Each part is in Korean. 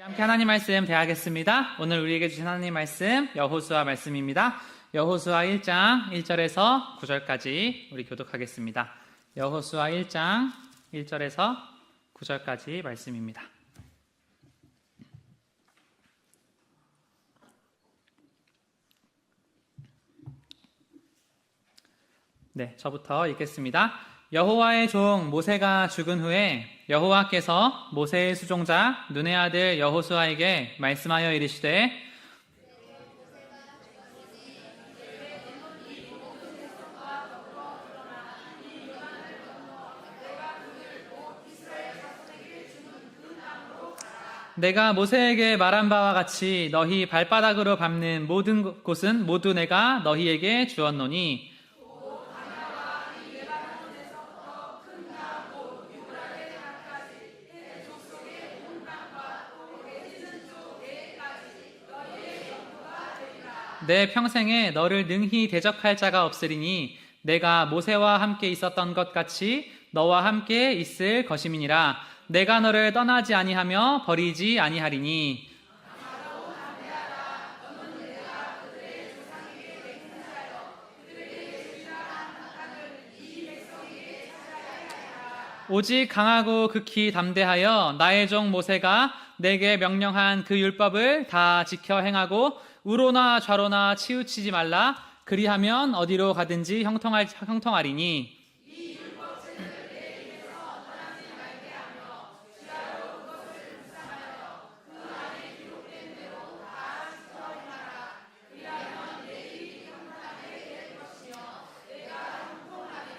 함께 하나님 말씀 대하겠습니다. 오늘 우리에게 주신 하나님 말씀 여호수아 말씀입니다. 여호수아 1장 1절에서 9절까지 우리 교독하겠습니다. 여호수아 1장 1절에서 9절까지 말씀입니다. 네, 저부터 읽겠습니다. 여호와의 종 모세가 죽은 후에 여호와께서 모세의 수종자 눈의 아들 여호수아에게 말씀하여 이르시되 내가 모세에게 말한 바와 같이 너희 발바닥으로 밟는 모든 곳은 모두 내가 너희에게 주었노니 내 평생에 너를 능히 대적할 자가 없으리니 내가 모세와 함께 있었던 것 같이 너와 함께 있을 것임이니라. 내가 너를 떠나지 아니하며 버리지 아니하리니 오직 강하고 극히 담대하여 나의 종 모세가 내게 명령한 그 율법을 다 지켜 행하고 우로나 좌로나 치우치지 말라. 그리하면 어디로 가든지 형통하리니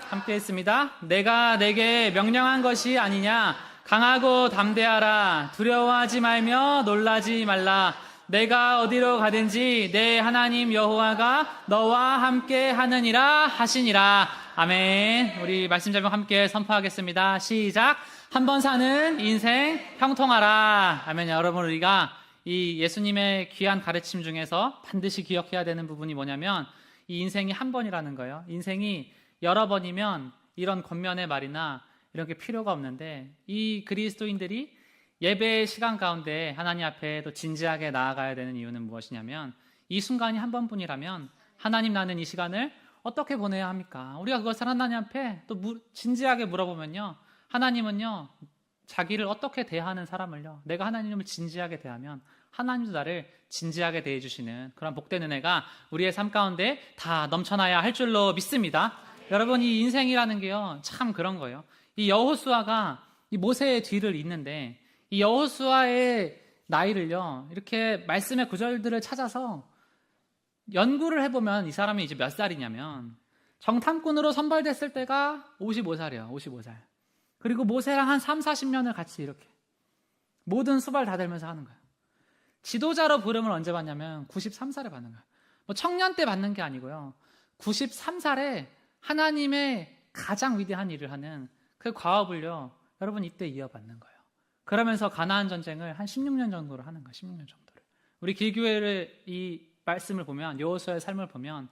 함께 했습니다. 내가 내게 명령한 것이 아니냐. 강하고 담대하라. 두려워하지 말며 놀라지 말라. 내가 어디로 가든지 내 하나님 여호와가 너와 함께 하느니라 하시니라. 아멘. 우리 말씀 제목 함께 선포하겠습니다. 시작. 한 번 사는 인생 형통하라. 아멘. 여러분, 우리가 이 예수님의 귀한 가르침 중에서 반드시 기억해야 되는 부분이 뭐냐면 이 인생이 한 번이라는 거예요. 인생이 여러 번이면 이런 권면의 말이나 이런 게 필요가 없는데 이 그리스도인들이 예배의 시간 가운데 하나님 앞에 또 진지하게 나아가야 되는 이유는 무엇이냐면 이 순간이 한 번뿐이라면 하나님, 나는 이 시간을 어떻게 보내야 합니까? 우리가 그것을 하나님 앞에 또 진지하게 물어보면요, 하나님은요 자기를 어떻게 대하는 사람을요, 내가 하나님을 진지하게 대하면 하나님도 나를 진지하게 대해주시는 그런 복된 은혜가 우리의 삶 가운데 다 넘쳐나야 할 줄로 믿습니다. 여러분, 이 인생이라는 게요 참 그런 거예요. 이 여호수아가 이 모세의 뒤를 잇는데 이 여호수아의 나이를요 이렇게 말씀의 구절들을 찾아서 연구를 해보면 이 사람이 이제 몇 살이냐면 정탐꾼으로 선발됐을 때가 55살이에요. 55살. 그리고 모세랑 한 3, 40년을 같이 이렇게 모든 수발 다 들면서 하는 거예요. 지도자로 부름을 언제 받냐면 93살에 받는 거예요. 뭐 청년 때 받는 게 아니고요. 93살에 하나님의 가장 위대한 일을 하는 그 과업을요 여러분 이때 이어받는 거예요. 그러면서 가나안 전쟁을 한 16년 정도로 하는 거예요. 16년 정도를. 우리 길교회를 이 말씀을 보면 여호수아의 삶을 보면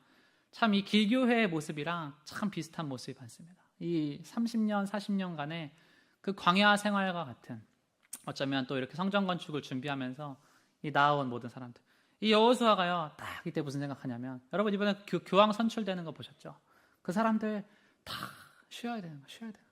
참 이 길교회의 모습이랑 참 비슷한 모습이 많습니다. 이 30년 40년간의 그 광야 생활과 같은, 어쩌면 또 이렇게 성전 건축을 준비하면서 이 나아온 모든 사람들, 이 여호수아가요 딱 이때 무슨 생각하냐면, 여러분 이번에 교황 선출되는 거 보셨죠? 그 사람들 다 쉬어야 되는 거야. 쉬어야 되는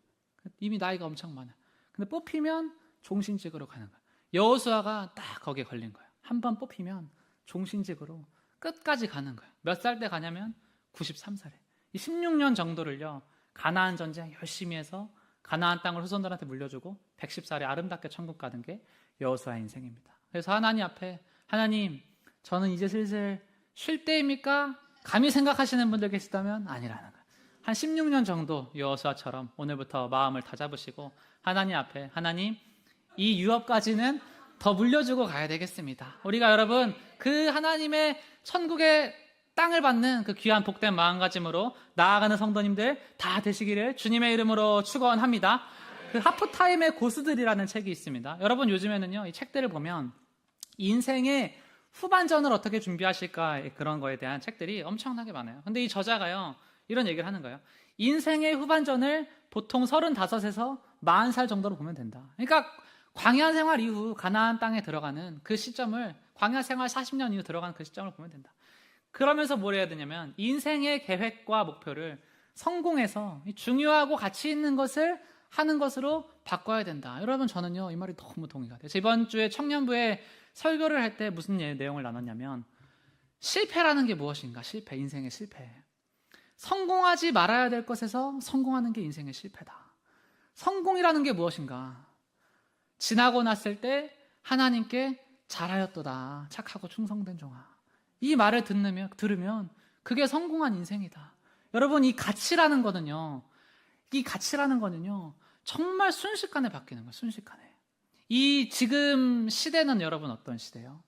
거야. 이미 나이가 엄청 많아. 근데 뽑히면 종신직으로 가는 거야. 여호수아가 딱 거기에 걸린 거야. 한 번 뽑히면 종신직으로 끝까지 가는 거야. 몇 살 때 가냐면 93살에. 이 16년 정도를요 가나안 전쟁 열심히 해서 가나안 땅을 후손들한테 물려주고 110살에 아름답게 천국 가는 게 여호수아의 인생입니다. 그래서 하나님 앞에, 하나님 저는 이제 슬슬 쉴 때입니까? 감히 생각하시는 분들 계시다면 아니라는 거예요. 한 16년 정도 여호수아처럼 오늘부터 마음을 다잡으시고 하나님 앞에, 하나님 이 유업까지는 더 물려주고 가야 되겠습니다. 우리가 여러분 그 하나님의 천국의 땅을 받는 그 귀한 복된 마음가짐으로 나아가는 성도님들 다 되시기를 주님의 이름으로 축원합니다. 그 하프타임의 고수들이라는 책이 있습니다. 여러분 요즘에는요 이 책들을 보면 인생의 후반전을 어떻게 준비하실까, 그런 거에 대한 책들이 엄청나게 많아요. 근데 이 저자가요 이런 얘기를 하는 거예요. 인생의 후반전을 보통 35에서 40살 정도로 보면 된다. 그러니까 광야 생활 이후 가나안 땅에 들어가는 그 시점을, 광야 생활 40년 이후 들어가는 그 시점을 보면 된다. 그러면서 뭘 해야 되냐면 인생의 계획과 목표를 성공해서 중요하고 가치 있는 것을 하는 것으로 바꿔야 된다. 여러분, 저는요 이 말이 너무 동의가 돼요. 이번 주에 청년부에 설교를 할 때 무슨 내용을 나눴냐면, 실패라는 게 무엇인가? 실패, 인생의 실패. 성공하지 말아야 될 것에서 성공하는 게 인생의 실패다. 성공이라는 게 무엇인가? 지나고 났을 때 하나님께 잘하였도다, 착하고 충성된 종아. 이 말을 들으면 그게 성공한 인생이다. 여러분, 이 가치라는 거는요 정말 순식간에 바뀌는 거예요. 순식간에. 이 지금 시대는 여러분 어떤 시대예요?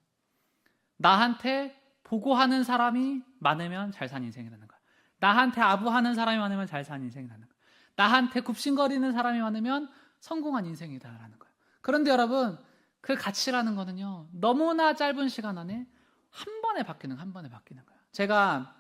나한테 보고하는 사람이 많으면 잘 산 인생이라는 거야. 나한테 아부하는 사람이 많으면 잘 산 인생이라는 거야. 나한테 굽신거리는 사람이 많으면 성공한 인생이다라는 거예요. 그런데 여러분, 그 가치라는 거는요 너무나 짧은 시간 안에 한 번에 바뀌는 거예요. 제가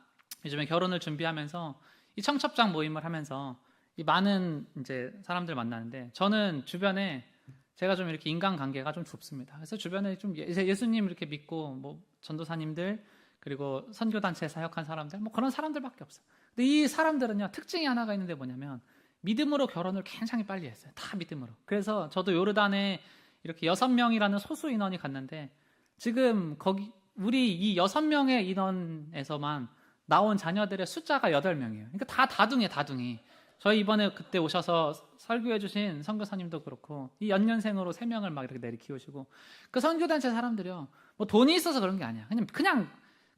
요즘에 결혼을 준비하면서 이 청첩장 모임을 하면서 이 많은 이제 사람들 만나는데, 저는 주변에 제가 좀 이렇게 인간관계가 좀 좁습니다. 그래서 주변에 좀 예수님 이렇게 믿고 뭐 전도사님들, 그리고 선교단체에 사역한 사람들, 뭐 그런 사람들밖에 없어요. 근데 이 사람들은요 특징이 하나가 있는데 뭐냐면 믿음으로 결혼을 굉장히 빨리 했어요. 다 믿음으로. 그래서 저도 요르단에 이렇게 6명이라는 소수 인원이 갔는데, 지금 거기 우리 이 6명의 인원에서만 나온 자녀들의 숫자가 8명이에요. 그러니까 다 다둥이. 저희 이번에 그때 오셔서 설교해 주신 선교사님도 그렇고, 이 연년생으로 3명을 막 이렇게 내리 키우시고, 그 선교단체 사람들이요 뭐 돈이 있어서 그런 게 아니야.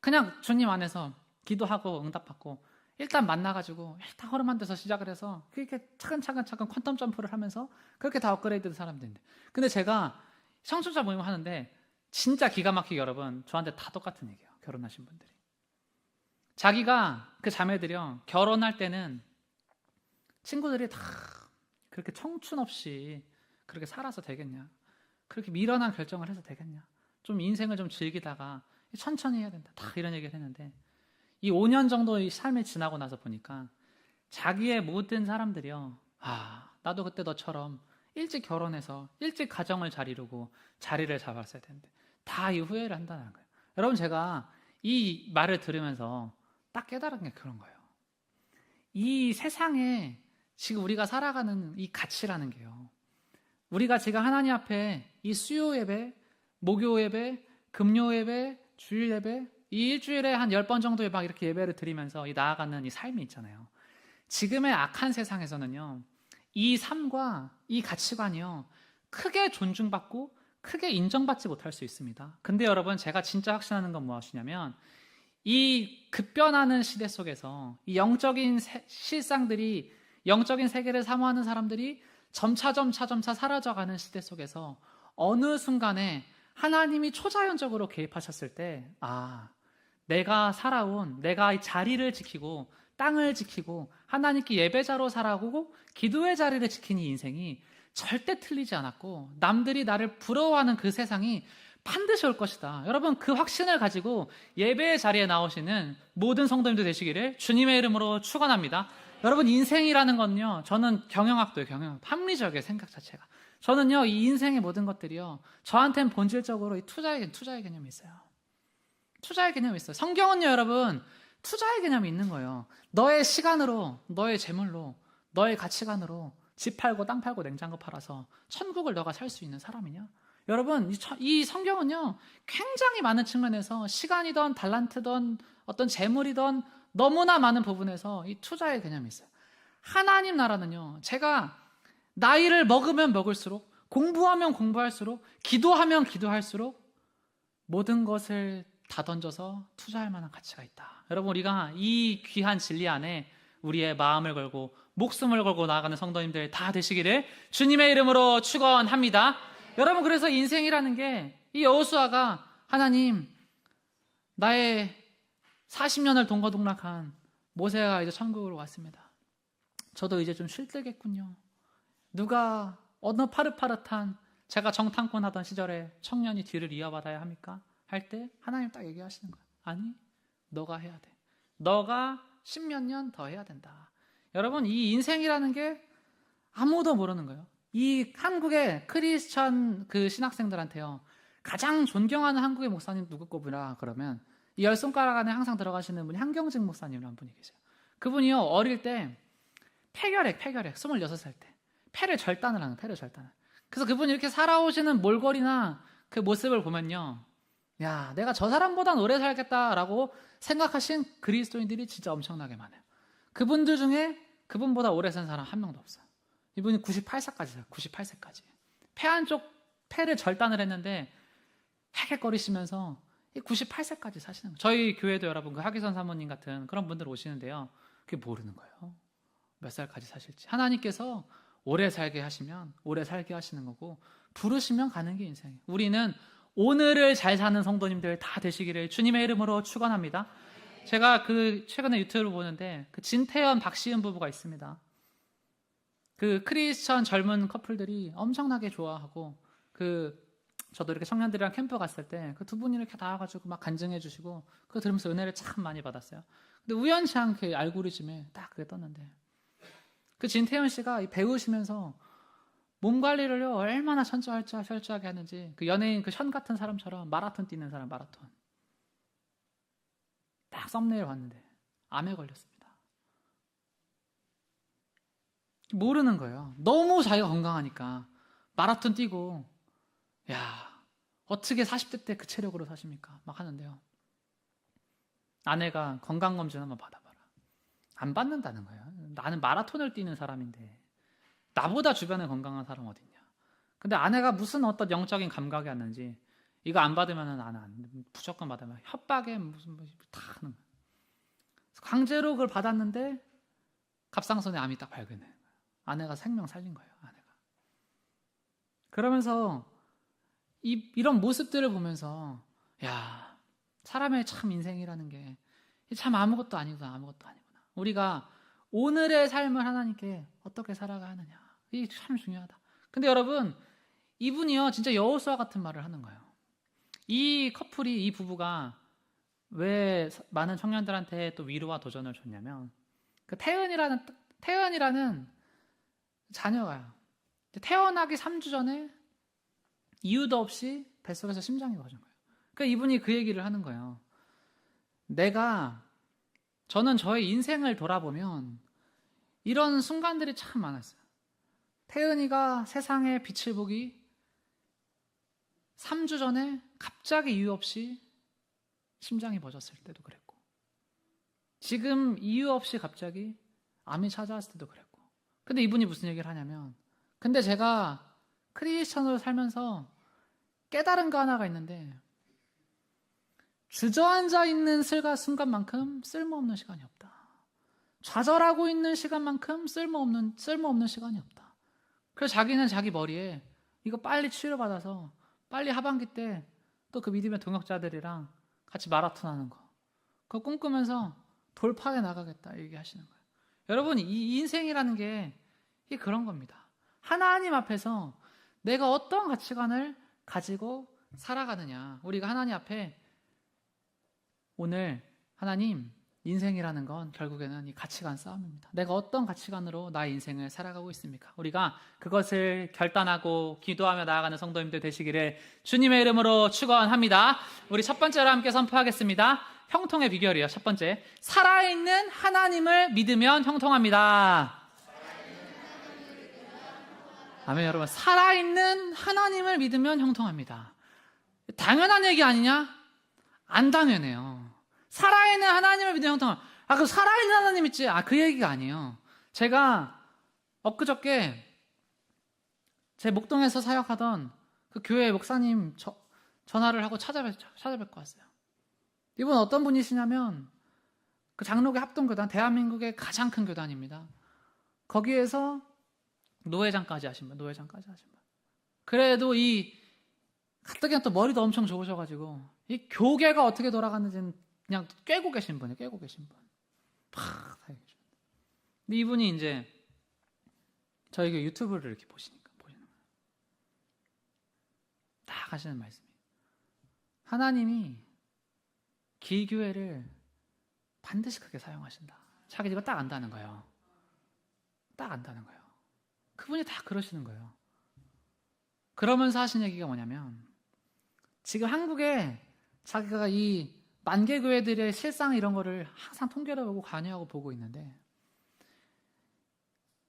그냥 주님 안에서 기도하고 응답받고 일단 만나가지고 일단 허름한 데서 시작을 해서 그렇게 차근차근 퀀텀 점프를 하면서 그렇게 다 업그레이드 된 사람들인데, 근데 제가 청춘자 모임을 하는데 진짜 기가 막히게 여러분, 저한테 다 똑같은 얘기예요. 결혼하신 분들이 자기가, 그 자매들이요 결혼할 때는 친구들이 다 그렇게 청춘 없이 그렇게 살아서 되겠냐, 그렇게 미련한 결정을 해서 되겠냐, 좀 인생을 좀 즐기다가 천천히 해야 된다, 다 이런 얘기를 했는데, 이 5년 정도의 삶이 지나고 나서 보니까 자기의 모든 사람들이요, 나도 그때 너처럼 일찍 결혼해서 일찍 가정을 잘 이루고 자리를 잡았어야 되는데 다 이 후회를 한다는 거예요. 여러분, 제가 이 말을 들으면서 딱 깨달은 게 그런 거예요. 이 세상에 지금 우리가 살아가는 이 가치라는 게요, 우리가 지금 하나님 앞에 이 수요 예배, 목요 예배, 금요 예배, 주일 예배, 이 일주일에 한 10번 정도의 막 이렇게 예배를 드리면서 이 나아가는 이 삶이 있잖아요. 지금의 악한 세상에서는요 이 삶과 이 가치관이요 크게 존중받고 크게 인정받지 못할 수 있습니다. 근데 여러분, 제가 진짜 확신하는 건 무엇이냐면, 이 급변하는 시대 속에서 이 영적인 실상들이, 영적인 세계를 사모하는 사람들이 점차 사라져가는 시대 속에서 어느 순간에 하나님이 초자연적으로 개입하셨을 때, 내가 살아온, 내가 이 자리를 지키고 땅을 지키고 하나님께 예배자로 살아오고 기도의 자리를 지킨 이 인생이 절대 틀리지 않았고, 남들이 나를 부러워하는 그 세상이 반드시 올 것이다. 여러분, 그 확신을 가지고 예배의 자리에 나오시는 모든 성도님들 되시기를 주님의 이름으로 축원합니다. 여러분, 인생이라는 건요, 저는 경영학도예요. 합리적이에요, 생각 자체가. 저는요 이 인생의 모든 것들이요 저한테는 본질적으로 이 투자의 개념이 있어요. 투자의 개념이 있어요. 성경은요 여러분, 투자의 개념이 있는 거예요. 너의 시간으로, 너의 재물로, 너의 가치관으로 집 팔고 땅 팔고 냉장고 팔아서 천국을 너가 살 수 있는 사람이냐? 여러분, 이 성경은요 굉장히 많은 측면에서 시간이든 달란트든 어떤 재물이든 너무나 많은 부분에서 이 투자의 개념이 있어요. 하나님 나라는요, 제가 나이를 먹으면 먹을수록, 공부하면 공부할수록, 기도하면 기도할수록 모든 것을 다 던져서 투자할 만한 가치가 있다. 여러분, 우리가 이 귀한 진리 안에 우리의 마음을 걸고 목숨을 걸고 나아가는 성도님들 다 되시기를 주님의 이름으로 축원합니다. 여러분, 그래서 인생이라는 게, 이 여호수아가 하나님, 나의 40년을 동거동락한 모세가 이제 천국으로 왔습니다. 저도 이제 좀 쉴 때겠군요. 누가 어느 파릇파릇한 제가 정탐꾼 하던 시절에 청년이 뒤를 이어받아야 합니까? 할 때 하나님 딱 얘기하시는 거예요. 아니, 너가 해야 돼. 너가 10몇 년 더 해야 된다. 여러분, 이 인생이라는 게 아무도 모르는 거예요. 이 한국의 크리스천 그 신학생들한테요, 가장 존경하는 한국의 목사님 누구 꼽으라 그러면 이 10손가락 안에 항상 들어가시는 분이 한경직 목사님이라는 분이 계세요. 그분이요, 어릴 때 폐결핵 26살 때 폐를 절단을 하는, 폐를 절단을. 그래서 그분이 이렇게 살아오시는 몰골이나 그 모습을 보면요, 야, 내가 저 사람보단 오래 살겠다라고 생각하신 그리스도인들이 진짜 엄청나게 많아요. 그분들 중에 그분보다 오래 산 사람 한 명도 없어요. 이분이 98세까지 살아요. 98세까지. 폐 한쪽 폐를 절단을 했는데 헤헷거리시면서 98세까지 사시는 거예요. 저희 교회도 여러분 그 하기선 사모님 같은 그런 분들 오시는데요, 그게 모르는 거예요. 몇 살까지 사실지. 하나님께서 오래 살게 하시면 오래 살게 하시는 거고, 부르시면 가는 게 인생이에요. 우리는 오늘을 잘 사는 성도님들 다 되시기를 주님의 이름으로 축원합니다. 제가 그 최근에 유튜브를 보는데 그 진태현 박시은 부부가 있습니다. 그 크리스천 젊은 커플들이 엄청나게 좋아하고, 저도 이렇게 청년들이랑 캠프 갔을 때 그 두 분이 이렇게 나와가지고 막 간증해 주시고, 그거 들으면서 은혜를 참 많이 받았어요. 근데 우연치 않게 알고리즘에 딱 그게 떴는데, 그 진태현 씨가 배우시면서 몸 관리를요 얼마나 철저하게 하는지, 그 연예인 그 현 같은 사람처럼 마라톤 뛰는 사람, 마라톤. 딱 썸네일 봤는데 암에 걸렸습니다. 모르는 거예요. 너무 자기가 건강하니까 마라톤 뛰고, 야, 어떻게 40대 때 그 체력으로 사십니까? 막 하는데요, 아내가 건강검진 한번 받아봐라. 안 받는다는 거예요. 나는 마라톤을 뛰는 사람인데 나보다 주변에 건강한 사람 어딨냐. 근데 아내가 무슨 어떤 영적인 감각이 왔는지, 이거 안 받으면 나는 무조건 받으면 협박에 무슨 다 하는 거예요. 강제로 그걸 받았는데 갑상선에 암이 딱 발견해요. 아내가 생명 살린 거예요. 아내가. 그러면서 이런 모습들을 보면서, 야, 사람의 참 인생이라는 게 참 아무것도 아니구나. 우리가 오늘의 삶을 하나님께 어떻게 살아가야 하느냐, 이게 참 중요하다. 근데 여러분, 이분이요 진짜 여호수아 같은 말을 하는 거예요. 이 커플이, 이 부부가 왜 많은 청년들한테 또 위로와 도전을 줬냐면, 그 태연이라는 자녀가요, 태어나기 3주 전에 이유도 없이 뱃속에서 심장이 멎은 거예요. 그러니까 이분이 그 얘기를 하는 거예요. 저는 저의 인생을 돌아보면 이런 순간들이 참 많았어요. 태은이가 세상의 빛을 보기 3주 전에 갑자기 이유 없이 심장이 멎었을 때도 그랬고, 지금 이유 없이 갑자기 암이 찾아왔을 때도 그랬고. 근데 이분이 무슨 얘기를 하냐면, 근데 제가 크리스천으로 살면서 깨달은 거 하나가 있는데, 주저앉아 있는 순간만큼 쓸모없는 시간이 없다. 좌절하고 있는 시간만큼 쓸모없는 시간이 없다. 그래서 자기는 자기 머리에 이거 빨리 치료받아서 빨리 하반기 때 또 그 믿음의 동역자들이랑 같이 마라톤 하는 거, 그거 꿈꾸면서 돌파해 나가겠다 얘기하시는 거예요. 여러분, 이 인생이라는 게 이게 그런 겁니다. 하나님 앞에서 내가 어떤 가치관을 가지고 살아가느냐. 우리가 하나님 앞에 오늘, 하나님, 인생이라는 건 결국에는 이 가치관 싸움입니다. 내가 어떤 가치관으로 나의 인생을 살아가고 있습니까? 우리가 그것을 결단하고 기도하며 나아가는 성도님들 되시기를 주님의 이름으로 축원합니다. 우리 첫 번째로 함께 선포하겠습니다. 형통의 비결이요. 첫 번째, 살아있는 하나님을 믿으면 형통합니다. 아멘. 여러분, 살아있는 하나님을 믿으면 형통합니다. 당연한 얘기 아니냐? 안 당연해요. 살아있는 하나님을 믿으면 형통합니다. 그 살아있는 하나님 있지? 그 얘기가 아니에요. 제가 엊그저께 제 목동에서 사역하던 그 교회 목사님 전화를 하고 찾아뵙고 왔어요. 이분 어떤 분이시냐면, 그 장로교 합동교단, 대한민국의 가장 큰 교단입니다. 거기에서 노회장까지 하신 분. 그래도 가뜩이나 또 머리도 엄청 좋으셔가지고 이 교계가 어떻게 돌아가는지는 그냥 꿰고 계신 분이에요. 근데 이분이 이제 저희 교회 유튜브를 이렇게 보시는 거예요. 딱 하시는 말씀이, 하나님이 기교회를 반드시 크게 사용하신다. 자기 이거 딱 안다는 거예요. 그분이 다 그러시는 거예요. 그러면서 하신 얘기가 뭐냐면, 지금 한국에 자기가 이 만개 교회들의 실상 이런 거를 항상 통계를 보고 관여하고 보고 있는데,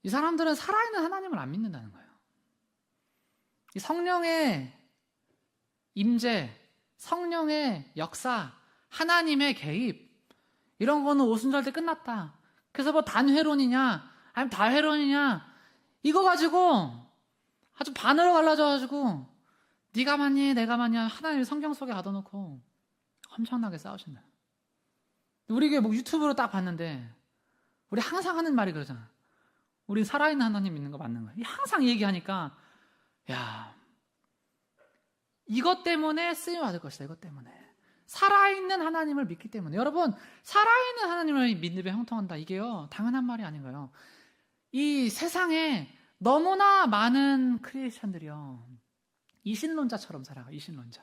이 사람들은 살아있는 하나님을 안 믿는다는 거예요. 이 성령의 임재, 성령의 역사, 하나님의 개입, 이런 거는 오순절때 끝났다. 그래서 뭐 단회론이냐 아니면 다회론이냐, 이거 가지고 아주 반으로 갈라져가지고 네가 맞니 내가 맞냐 하나님의 성경 속에 가둬놓고 엄청나게 싸우신다. 우리 교회 뭐 유튜브로 딱 봤는데, 우리 항상 하는 말이 그러잖아. 우리 살아있는 하나님 믿는 거 맞는 거야. 항상 얘기하니까, 야, 이것 때문에 쓰임 받을 것이다. 이것 때문에 살아있는 하나님을 믿기 때문에. 여러분, 살아있는 하나님을 믿음에 형통한다, 이게요 당연한 말이 아닌 거예요. 이 세상에 너무나 많은 크리스천들이요 이신론자처럼 살아가. 이신론자.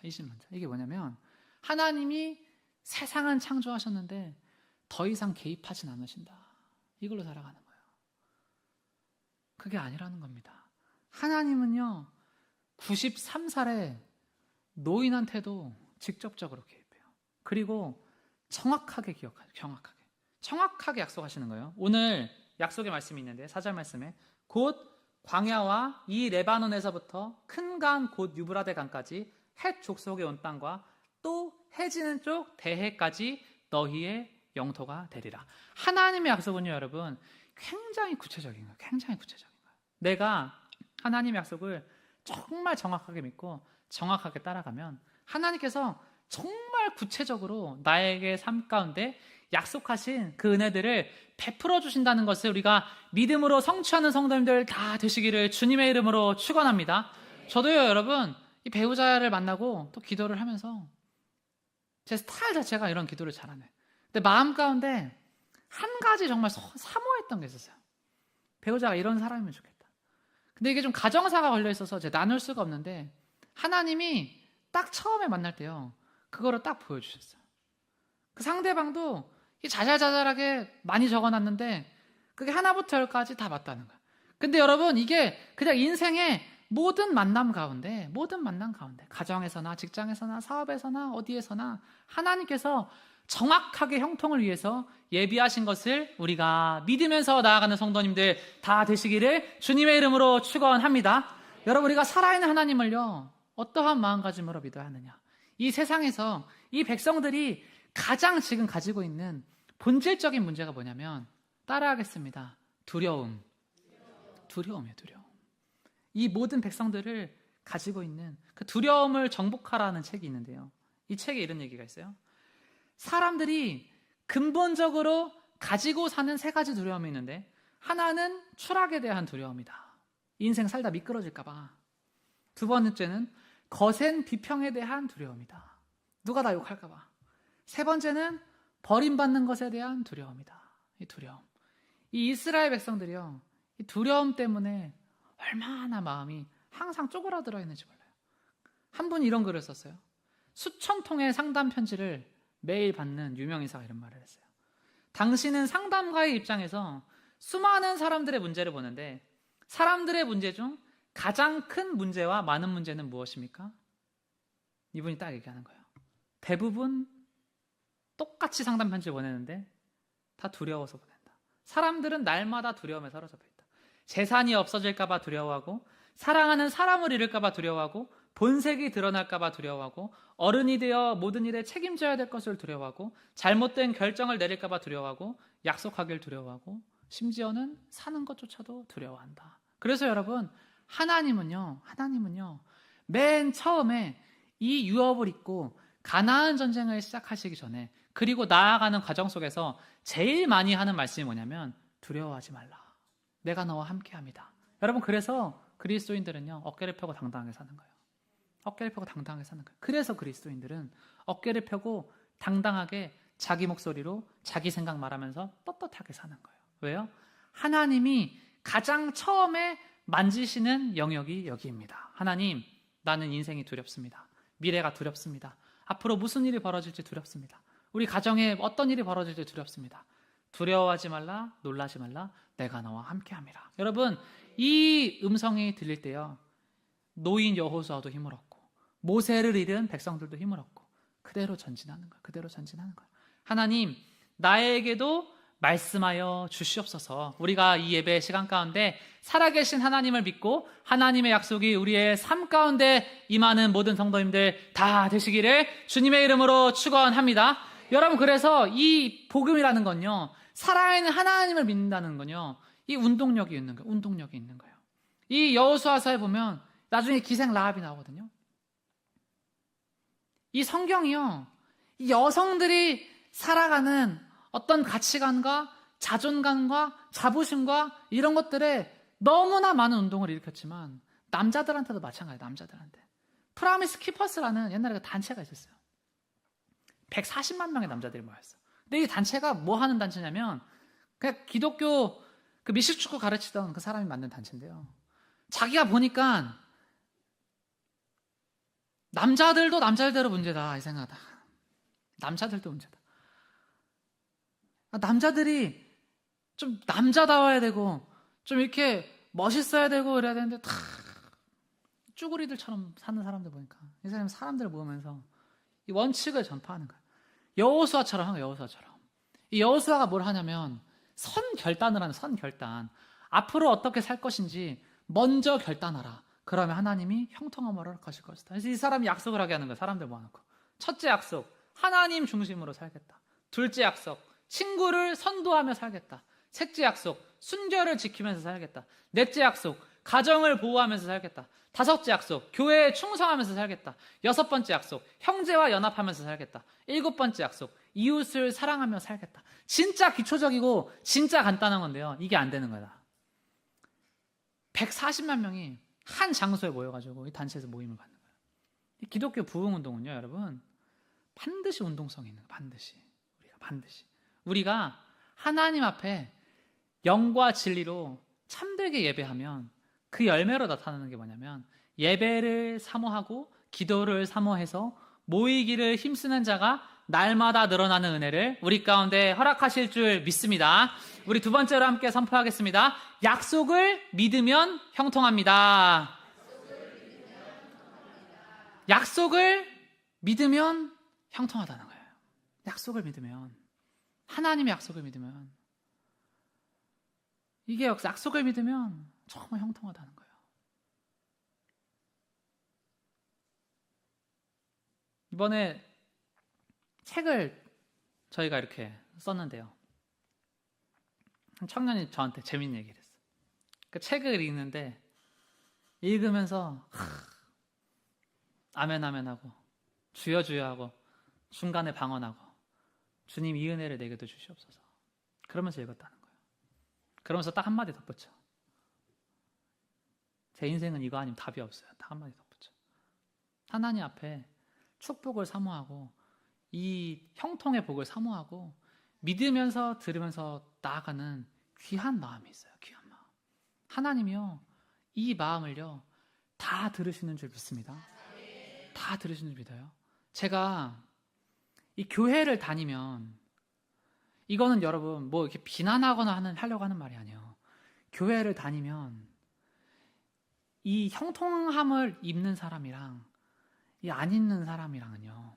이게 뭐냐면, 하나님이 세상은 창조하셨는데 더 이상 개입하진 않으신다, 이걸로 살아가는 거예요. 그게 아니라는 겁니다. 하나님은요 93살에 노인한테도 직접적으로 개입해요. 그리고 정확하게 정확하게 약속하시는 거예요. 오늘 약속의 말씀이 있는데, 4절 말씀에 곧 광야와 이 레바논에서부터 큰 강 곧 유브라데 강까지 헷 족속의 온 땅과 또 해지는 쪽 대해까지 너희의 영토가 되리라. 하나님의 약속은요 여러분 굉장히 구체적인 거예요. 내가 하나님의 약속을 정말 정확하게 믿고 정확하게 따라가면 하나님께서 정말 구체적으로 나에게 삶 가운데 약속하신 그 은혜들을 베풀어 주신다는 것을 우리가 믿음으로 성취하는 성도님들 다 되시기를 주님의 이름으로 축원합니다. 저도요 여러분, 이 배우자를 만나고 또 기도를 하면서 제 스타일 자체가 이런 기도를 잘하네. 근데 마음 가운데 한 가지 정말 사모했던 게 있었어요. 배우자가 이런 사람이면 좋겠다. 근데 이게 좀 가정사가 걸려 있어서 제가 나눌 수가 없는데, 하나님이 딱 처음에 만날 때요 그거를 딱 보여주셨어요. 그 상대방도 자잘자잘하게 많이 적어놨는데 그게 하나부터 열까지 다 맞다는 거예요. 근데 여러분, 이게 그냥 인생의 모든 만남 가운데, 가정에서나 직장에서나 사업에서나 어디에서나 하나님께서 정확하게 형통을 위해서 예비하신 것을 우리가 믿으면서 나아가는 성도님들 다 되시기를 주님의 이름으로 축원합니다. 여러분, 우리가 살아있는 하나님을요 어떠한 마음가짐으로 믿어야 하느냐. 이 세상에서 이 백성들이 가장 지금 가지고 있는 본질적인 문제가 뭐냐면, 따라하겠습니다. 두려움이에요. 이 모든 백성들을 가지고 있는 그 두려움을 정복하라는 책이 있는데요, 이 책에 이런 얘기가 있어요. 사람들이 근본적으로 가지고 사는 세 가지 두려움이 있는데, 하나는 추락에 대한 두려움이다. 인생 살다 미끄러질까 봐. 두 번째는 거센 비평에 대한 두려움이다. 누가 나 욕할까 봐. 세 번째는 버림받는 것에 대한 두려움이다. 이 두려움. 이 이스라엘 백성들이요, 이 두려움 때문에 얼마나 마음이 항상 쪼그라들어 있는지 몰라요. 한 분이 이런 글을 썼어요. 수천 통의 상담 편지를 매일 받는 유명인사가 이런 말을 했어요. 당신은 상담가의 입장에서 수많은 사람들의 문제를 보는데, 사람들의 문제 중 가장 큰 문제와 많은 문제는 무엇입니까? 이분이 딱 얘기하는 거예요. 대부분 똑같이 상담 편지를 보내는데 다 두려워서 보낸다. 사람들은 날마다 두려움에 사로잡혀 있다. 재산이 없어질까 봐 두려워하고, 사랑하는 사람을 잃을까 봐 두려워하고, 본색이 드러날까 봐 두려워하고, 어른이 되어 모든 일에 책임져야 될 것을 두려워하고, 잘못된 결정을 내릴까 봐 두려워하고, 약속하길 두려워하고, 심지어는 사는 것조차도 두려워한다. 그래서 여러분, 하나님은요 맨 처음에 이 유업을 입고 가나안 전쟁을 시작하시기 전에, 그리고 나아가는 과정 속에서 제일 많이 하는 말씀이 뭐냐면, 두려워하지 말라. 내가 너와 함께합니다. 여러분, 그래서 그리스도인들은요 어깨를 펴고 당당하게 사는 거예요. 그래서 그리스도인들은 어깨를 펴고 당당하게 자기 목소리로 자기 생각 말하면서 떳떳하게 사는 거예요. 왜요? 하나님이 가장 처음에 만지시는 영역이 여기입니다. 하나님, 나는 인생이 두렵습니다. 미래가 두렵습니다. 앞으로 무슨 일이 벌어질지 두렵습니다. 우리 가정에 어떤 일이 벌어질지 두렵습니다. 두려워하지 말라, 놀라지 말라, 내가 너와 함께함이라. 여러분, 이 음성이 들릴 때요, 노인 여호수아도 힘을 얻고 모세를 잃은 백성들도 힘을 얻고 그대로 전진하는 거예요. 그대로 전진하는 거예요. 하나님, 나에게도 말씀하여 주시옵소서. 우리가 이 예배 시간 가운데 살아계신 하나님을 믿고 하나님의 약속이 우리의 삶 가운데 임하는 모든 성도님들 다 되시기를 주님의 이름으로 축원합니다. 여러분, 그래서 이 복음이라는 건요, 살아있는 하나님을 믿는다는 건요, 이 운동력이 있는 거예요. 운동력이 있는 거예요. 이 여호수아서에 보면 나중에 기생 라합이 나오거든요. 이 성경이요, 이 여성들이 살아가는 어떤 가치관과 자존감과 자부심과 이런 것들에 너무나 많은 운동을 일으켰지만 남자들한테도 마찬가지예요. 남자들한테 프라미스 키퍼스라는 옛날에 그 단체가 있었어요. 140만 명의 남자들이 모였어요. 근데 이 단체가 뭐 하는 단체냐면 그냥 기독교 그 미식축구 가르치던 그 사람이 만든 단체인데요. 자기가 보니까 남자들도 남자들대로 문제다 이생각하다. 남자들도 문제다. 남자들이 좀 남자다워야 되고 좀 이렇게 멋있어야 되고 그래야 되는데 다 쭈구리들처럼 사는 사람들 보니까 이 사람이 사람들을 모으면서 이 원칙을 전파하는 거예요. 여호수아처럼 한 거예요. 여호수아처럼. 이 여호수아가 뭘 하냐면 선결단을 하는 선결단. 앞으로 어떻게 살 것인지 먼저 결단하라. 그러면 하나님이 형통함을 허락하실 것이다. 그래서 이 사람이 약속을 하게 하는 거예요. 사람들 모아놓고. 첫째 약속, 하나님 중심으로 살겠다. 둘째 약속, 친구를 선도하며 살겠다. 셋째 약속, 순결을 지키면서 살겠다. 넷째 약속, 가정을 보호하면서 살겠다. 다섯째 약속, 교회에 충성하면서 살겠다. 여섯 번째 약속, 형제와 연합하면서 살겠다. 일곱 번째 약속, 이웃을 사랑하며 살겠다. 진짜 기초적이고 진짜 간단한 건데요, 이게 안 되는 거다. 140만 명이 한 장소에 모여가지고 이 단체에서 모임을 갖는 거예요. 이 기독교 부흥운동은요, 여러분, 반드시 운동성이 있는 거예요. 반드시 우리가 하나님 앞에 영과 진리로 참되게 예배하면 그 열매로 나타나는 게 뭐냐면 예배를 사모하고 기도를 사모해서 모이기를 힘쓰는 자가 날마다 늘어나는 은혜를 우리 가운데 허락하실 줄 믿습니다. 우리 두 번째로 함께 선포하겠습니다. 약속을 믿으면 형통합니다. 약속을 믿으면 형통하다는 거예요. 약속을 믿으면, 하나님의 약속을 믿으면, 이게 약속을 믿으면 정말 형통하다는 거예요. 이번에 책을 저희가 이렇게 썼는데요, 한 청년이 저한테 재밌는 얘기를 했어요. 그 책을 읽는데 읽으면서 아멘 아멘 하고 주여 주여 하고 중간에 방언하고 주님 이 은혜를 내게도 주시옵소서 그러면서 읽었다는 거예요. 그러면서 딱 한마디 덧붙여. 제 인생은 이거 아니면 답이 없어요. 딱 한마디 덧붙여. 하나님 앞에 축복을 사모하고 이 형통의 복을 사모하고 믿으면서 들으면서 나아가는 귀한 마음이 있어요. 귀한 마음. 하나님이요, 이 마음을요 다 들으시는 줄 믿습니다. 다 들으시는 줄 믿어요. 제가 이 교회를 다니면, 이거는 여러분 뭐 이렇게 비난하거나 하려고 하는 말이 아니에요. 교회를 다니면 이 형통함을 입는 사람이랑 이 안 입는 사람이랑은요,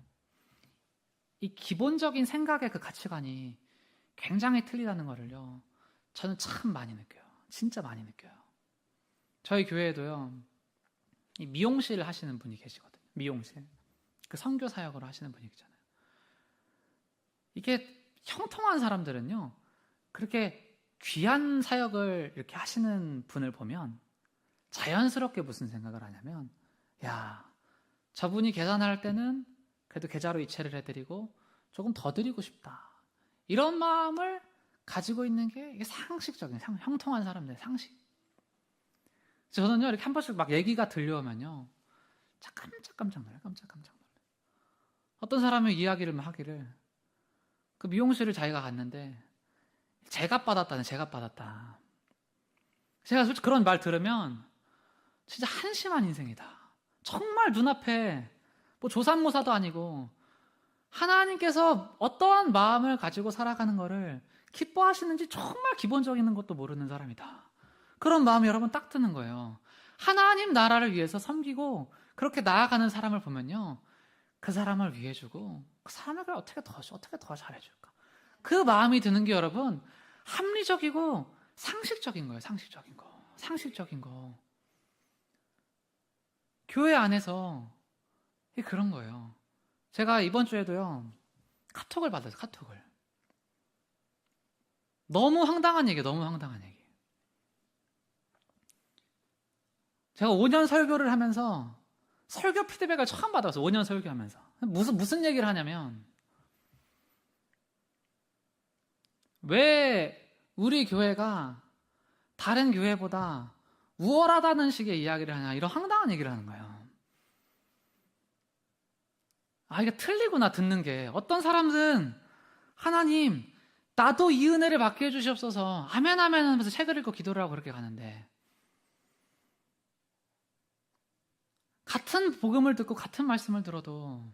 이 기본적인 생각의 그 가치관이 굉장히 틀리다는 거를요 저는 참 많이 느껴요. 진짜 많이 느껴요. 저희 교회에도요 이 미용실 하시는 분이 계시거든요. 미용실, 그 선교 사역으로 하시는 분이 있잖아요. 이게 형통한 사람들은요 그렇게 귀한 사역을 이렇게 하시는 분을 보면 자연스럽게 무슨 생각을 하냐면, 야, 저분이 계산할 때는 그래도 계좌로 이체를 해드리고 조금 더 드리고 싶다, 이런 마음을 가지고 있는 게 이게 상식적인, 형통한 사람들의 상식. 저는요 이렇게 한 번씩 막 얘기가 들려오면요 깜짝깜짝 놀라요. 깜짝깜짝 놀라요. 어떤 사람이 이야기를 하기를, 그 미용실을 자기가 갔는데 제값 받았다. 제가 솔직히 그런 말 들으면 진짜 한심한 인생이다. 정말 눈앞에 뭐 조산모사도 아니고 하나님께서 어떠한 마음을 가지고 살아가는 거를 기뻐하시는지 정말 기본적인 것도 모르는 사람이다. 그런 마음이 여러분 딱 드는 거예요. 하나님 나라를 위해서 섬기고 그렇게 나아가는 사람을 보면요, 그 사람을 위해주고 그 사람을 어떻게 더 잘해줄까, 그 마음이 드는 게 여러분 합리적이고 상식적인 거예요. 상식적인 거. 교회 안에서 그런 거예요. 제가 이번 주에도요 카톡을 받았어요. 카톡을. 너무 황당한 얘기. 제가 5년 설교를 하면서 설교 피드백을 처음 받았어요. 5년 설교하면서. 무슨 얘기를 하냐면, 왜 우리 교회가 다른 교회보다 우월하다는 식의 이야기를 하냐, 이런 황당한 얘기를 하는 거예요. 아, 이게 틀리구나, 듣는 게. 어떤 사람들은 하나님, 나도 이 은혜를 받게 해주시옵소서, 아멘 아멘 하면서 책을 읽고 기도를 하고 그렇게 가는데, 같은 복음을 듣고 같은 말씀을 들어도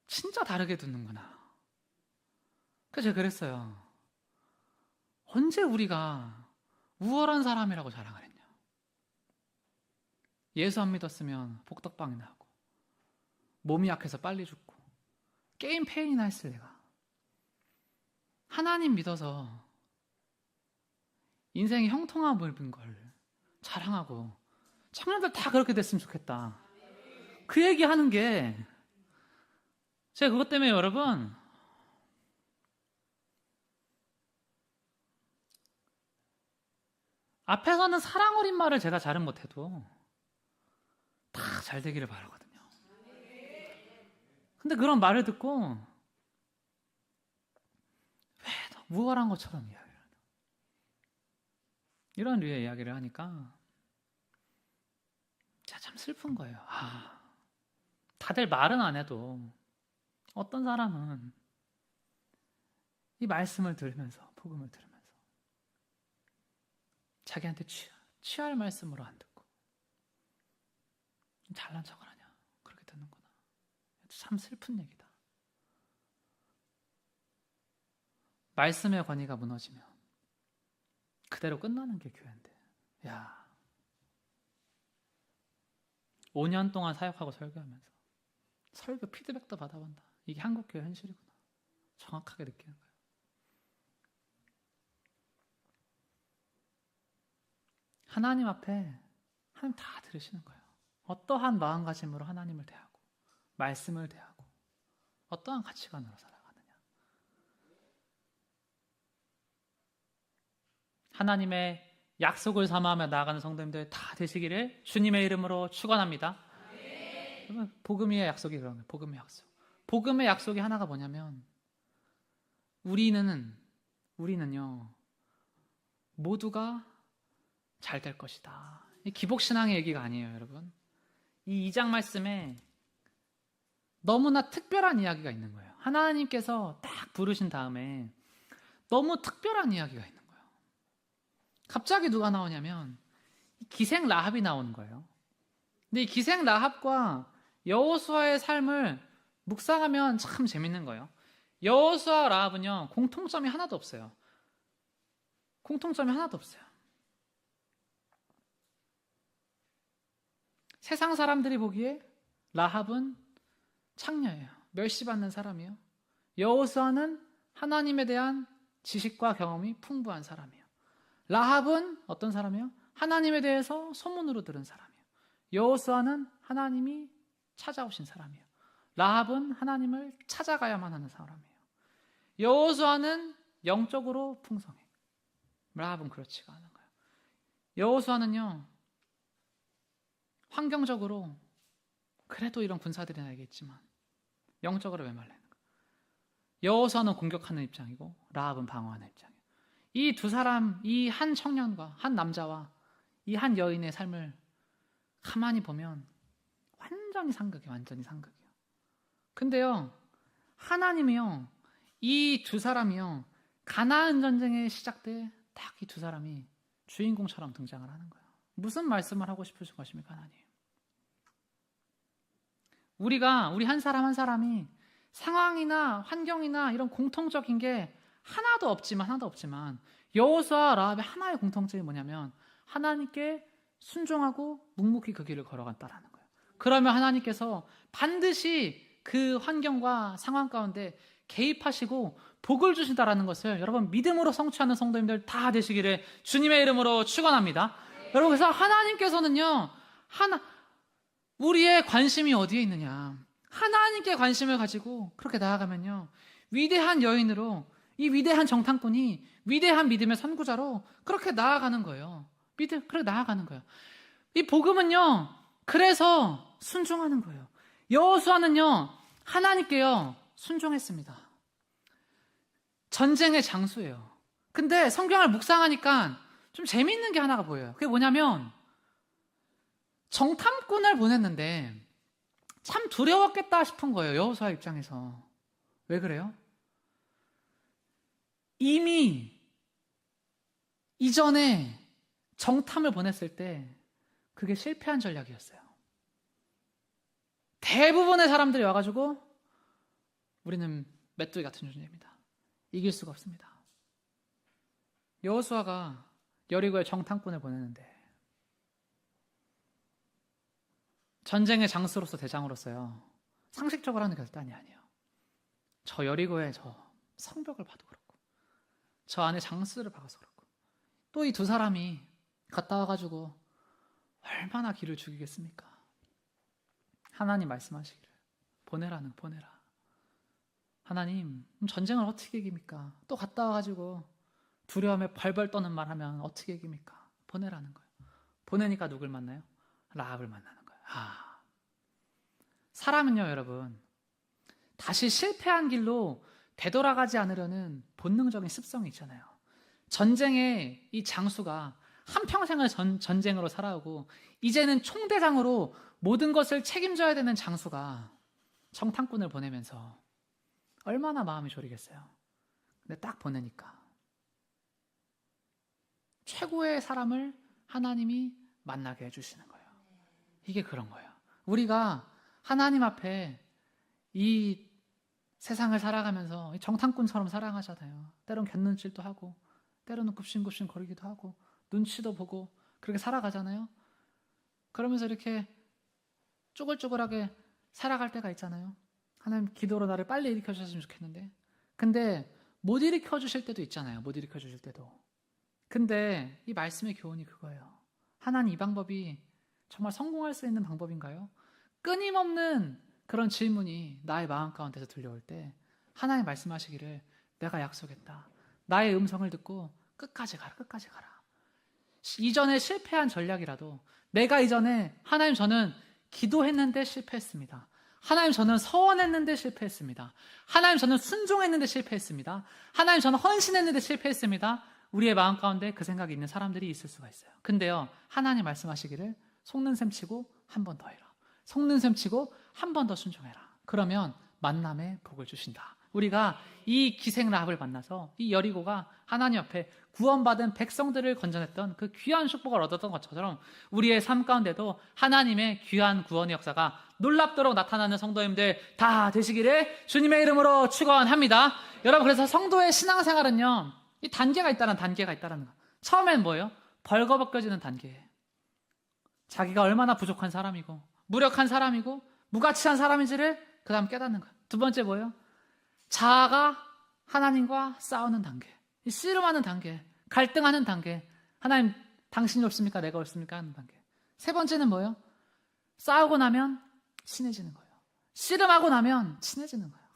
진짜 다르게 듣는구나. 그래서 제가 그랬어요. 언제 우리가 우월한 사람이라고 자랑을 했냐. 예수 안 믿었으면 복덕방이나 하고 몸이 약해서 빨리 죽고 게임 페인이나 했을 내가 하나님 믿어서 인생이 형통함 입은 걸 자랑하고 청년들 다 그렇게 됐으면 좋겠다. 그 얘기하는 게 제가 그것 때문에 여러분 앞에서는 사랑 어린 말을 제가 잘은 못해도 다 잘 되기를 바라거든요. 근데 그런 말을 듣고 왜 더 우월한 것처럼 이야기를 하나, 이런 류의 이야기를 하니까 제가 참 슬픈 거예요. 다들 말은 안 해도 어떤 사람은 이 말씀을 들으면서, 복음을 들으면서 자기한테 취할 말씀으로 안 듣고 잘난 척을 하냐, 그렇게 듣는구나. 참 슬픈 얘기다. 말씀의 권위가 무너지면 그대로 끝나는 게 교회인데, 야, 5년 동안 사역하고 설교하면서 설교 피드백도 받아본다. 이게 한국교회 현실이구나. 정확하게 느끼는 거예요. 하나님 앞에 하나님 다 들으시는 거예요. 어떠한 마음가짐으로 하나님을 대하고 말씀을 대하고 어떠한 가치관으로 살아가느냐. 하나님의 약속을 삼아하며 나아가는 성도님들 다 되시기를 주님의 이름으로 축원합니다. 여러분, 복음의 약속이 그런 거예요. 복음의 약속. 복음의 약속이 하나가 뭐냐면 우리는요 모두가 잘 될 것이다. 이 기복신앙의 얘기가 아니에요, 여러분. 이 2장 말씀에 너무나 특별한 이야기가 있는 거예요. 하나님께서 딱 부르신 다음에 너무 특별한 이야기가 있는 거예요. 갑자기 누가 나오냐면 기생 라합이 나오는 거예요. 근데 이 기생 라합과 여호수아의 삶을 묵상하면 참 재밌는 거예요. 여호수아 라합은요 공통점이 하나도 없어요. 세상 사람들이 보기에 라합은 창녀예요. 멸시받는 사람이에요. 여호수아는 하나님에 대한 지식과 경험이 풍부한 사람이에요. 라합은 어떤 사람이에요? 하나님에 대해서 소문으로 들은 사람이에요. 여호수아는 하나님이 찾아오신 사람이에요. 라합은 하나님을 찾아가야만 하는 사람이에요. 여호수아는 영적으로 풍성해. 라합은 그렇지가 않은 거예요. 여호수아는요 환경적으로 그래도 이런 군사들이 나에게 있지만 영적으로 메말라있는 거예요. 여호수아는 공격하는 입장이고 라합은 방어하는 입장이에요. 이 두 사람, 이 한 청년과 한 남자와 이 한 여인의 삶을 가만히 보면 완전히 상극이에요. 근데요 하나님이요 이 두 사람이요 가나안 전쟁의 시작 때 딱 이 두 사람이 주인공처럼 등장을 하는 거예요. 무슨 말씀을 하고 싶으신 것입니까, 하나님? 우리 한 사람 한 사람이 상황이나 환경이나 이런 공통적인 게 하나도 없지만 여호수아와 라합의 하나의 공통점이 뭐냐면 하나님께 순종하고 묵묵히 그 길을 걸어갔다라는 거예요. 그러면 하나님께서 반드시 그 환경과 상황 가운데 개입하시고 복을 주신다라는 것을 여러분 믿음으로 성취하는 성도님들 다 되시기를 주님의 이름으로 축원합니다. 여러분, 그래서 하나님께서는요, 우리의 관심이 어디에 있느냐, 하나님께 관심을 가지고 그렇게 나아가면요, 위대한 여인으로, 이 위대한 정탐꾼이 위대한 믿음의 선구자로 그렇게 나아가는 거예요. 그렇게 나아가는 거예요. 이 복음은요, 그래서 순종하는 거예요. 여호수아는요, 하나님께요 순종했습니다. 전쟁의 장수예요. 근데 성경을 묵상하니까 좀 재미있는 게 하나가 보여요. 그게 뭐냐면, 정탐꾼을 보냈는데 참 두려웠겠다 싶은 거예요, 여호수아 입장에서. 왜 그래요? 이미 이전에 정탐을 보냈을 때 그게 실패한 전략이었어요. 대부분의 사람들이 와가지고 우리는 메뚜기 같은 존재입니다. 이길 수가 없습니다. 여호수아가 여리고에 정탐꾼을 보내는데, 전쟁의 장수로서 대장으로서요, 상식적으로 하는 결단이 아니에요. 저 여리고에 저 성벽을 봐도 그렇고, 저 안에 장수를 박아서 그렇고, 또 이 두 사람이 갔다 와가지고 얼마나 길을 죽이겠습니까? 하나님 말씀하시기를 보내라. 하나님, 전쟁을 어떻게 이깁니까? 또 갔다 와가지고 두려움에 벌벌 떠는 말 하면 어떻게 이깁니까? 보내라는 거예요. 보내니까 누굴 만나요? 라합을 만나는 거예요. 사람은요, 여러분, 다시 실패한 길로 되돌아가지 않으려는 본능적인 습성이 있잖아요. 전쟁의 이 장수가 한평생을 전쟁으로 살아오고 이제는 총대장으로 모든 것을 책임져야 되는 장수가 정탐꾼을 보내면서 얼마나 마음이 졸이겠어요. 근데 딱 보내니까 최고의 사람을 하나님이 만나게 해주시는 거예요. 이게 그런 거예요. 우리가 하나님 앞에 이 세상을 살아가면서 정탐꾼처럼 살아가잖아요. 때론 곁눈질도 하고, 때로는 굽신굽신 거리기도 하고, 눈치도 보고 그렇게 살아가잖아요. 그러면서 이렇게 쪼글쪼글하게 살아갈 때가 있잖아요. 하나님, 기도로 나를 빨리 일으켜 주셨으면 좋겠는데. 근데 못 일으켜 주실 때도 있잖아요. 못 일으켜 주실 때도. 근데 이 말씀의 교훈이 그거예요. 하나님, 이 방법이 정말 성공할 수 있는 방법인가요? 끊임없는 그런 질문이 나의 마음 가운데서 들려올 때 하나님 말씀하시기를 내가 약속했다. 나의 음성을 듣고 끝까지 가라. 이전에 실패한 전략이라도, 내가 이전에 하나님, 저는 기도했는데 실패했습니다. 하나님, 저는 서원했는데 실패했습니다. 하나님, 저는 순종했는데 실패했습니다. 하나님, 저는 헌신했는데 실패했습니다. 우리의 마음 가운데 그 생각이 있는 사람들이 있을 수가 있어요. 근데요, 하나님 말씀하시기를 속는 셈 치고 한 번 더 해라. 속는 셈 치고 한 번 더 순종해라. 그러면 만남의 복을 주신다. 우리가 이 기생 라합을 만나서 이 여리고가 하나님 앞에 구원받은 백성들을 건져냈던 그 귀한 축복을 얻었던 것처럼 우리의 삶 가운데도 하나님의 귀한 구원의 역사가 놀랍도록 나타나는 성도님들 다 되시기를 주님의 이름으로 축원합니다. 여러분, 그래서 성도의 신앙생활은요, 이 단계가 있다는 거. 처음엔 뭐예요? 벌거벗겨지는 단계예요. 자기가 얼마나 부족한 사람이고 무력한 사람이고 무가치한 사람인지를 그 다음 깨닫는 거예요. 두 번째 뭐예요? 자아가 하나님과 싸우는 단계, 씨름하는 단계, 갈등하는 단계. 하나님, 당신이 옳습니까? 내가 옳습니까? 하는 단계. 세 번째는 뭐예요? 싸우고 나면 친해지는 거예요. 씨름하고 나면 친해지는 거예요.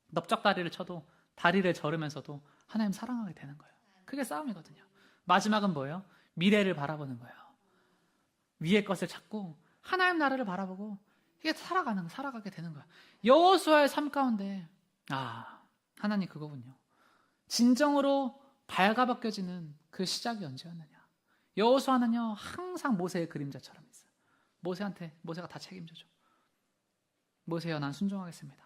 넓적다리를 쳐도 다리를 저르면서도 하나님 사랑하게 되는 거예요. 그게 싸움이거든요. 마지막은 뭐예요? 미래를 바라보는 거예요. 위의 것을 찾고 하나님 나라를 바라보고 이게 살아가게 되는 거예요. 여호수아의 삶 가운데 하나님 그거군요. 진정으로 발가벗겨지는 그 시작이 언제였느냐. 여호수아는요, 항상 모세의 그림자처럼 있어요. 모세가 다 책임져줘. 모세여, 난 순종하겠습니다.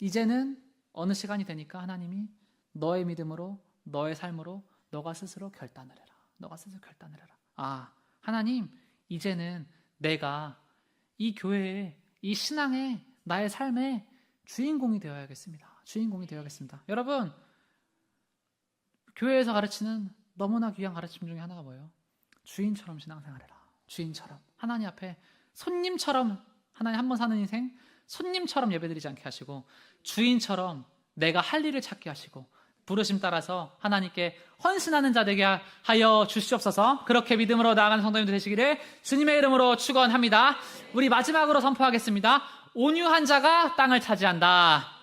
이제는 어느 시간이 되니까 하나님이 너의 믿음으로, 너의 삶으로 너가 스스로 결단을 해라. 하나님, 이제는 내가 이 교회에, 이 신앙에, 나의 삶에 주인공이 되어야겠습니다. 여러분, 교회에서 가르치는 너무나 귀한 가르침 중에 하나가 뭐예요? 주인처럼 신앙생활해라. 주인처럼. 하나님 앞에 손님처럼, 하나님 한 번 사는 인생 손님처럼 예배드리지 않게 하시고 주인처럼 내가 할 일을 찾게 하시고 부르심 따라서 하나님께 헌신하는 자 되게 하여 주시옵소서. 그렇게 믿음으로 나아가는 성도님들 되시기를 주님의 이름으로 축원합니다. 우리 마지막으로 선포하겠습니다. 온유한 자가 땅을 차지한다.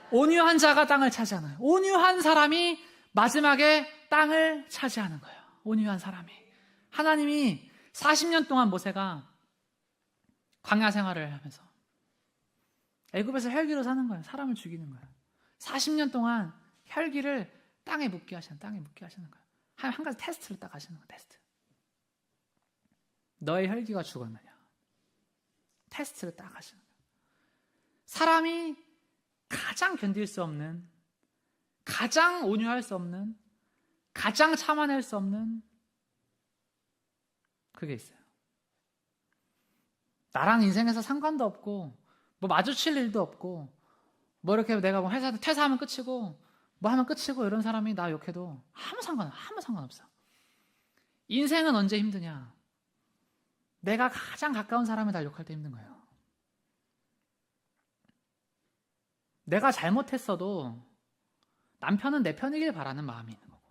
온유한 자가 땅을 차지하는, 온유한 사람이 마지막에 땅을 차지하는 거예요. 온유한 사람이. 하나님이 40년 동안 모세가 광야 생활을 하면서 애굽에서 혈기로 사는 거예요. 사람을 죽이는 거예요. 40년 동안 혈기를 땅에 묻게 하시는 거예요. 한 가지 테스트를 딱 하시는 거예요. 테스트. 너의 혈기가 죽었느냐. 테스트를 딱 하시는 거예요. 사람이 가장 견딜 수 없는, 가장 온유할 수 없는, 가장 참아낼 수 없는 그게 있어요. 나랑 인생에서 상관도 없고 뭐 마주칠 일도 없고 뭐 이렇게 내가 뭐 회사 퇴사하면 끝이고 뭐 하면 끝이고 이런 사람이 나 욕해도 아무 상관없어. 인생은 언제 힘드냐? 내가 가장 가까운 사람이 날 욕할 때 힘든 거예요. 내가 잘못했어도 남편은 내 편이길 바라는 마음이 있는 거고,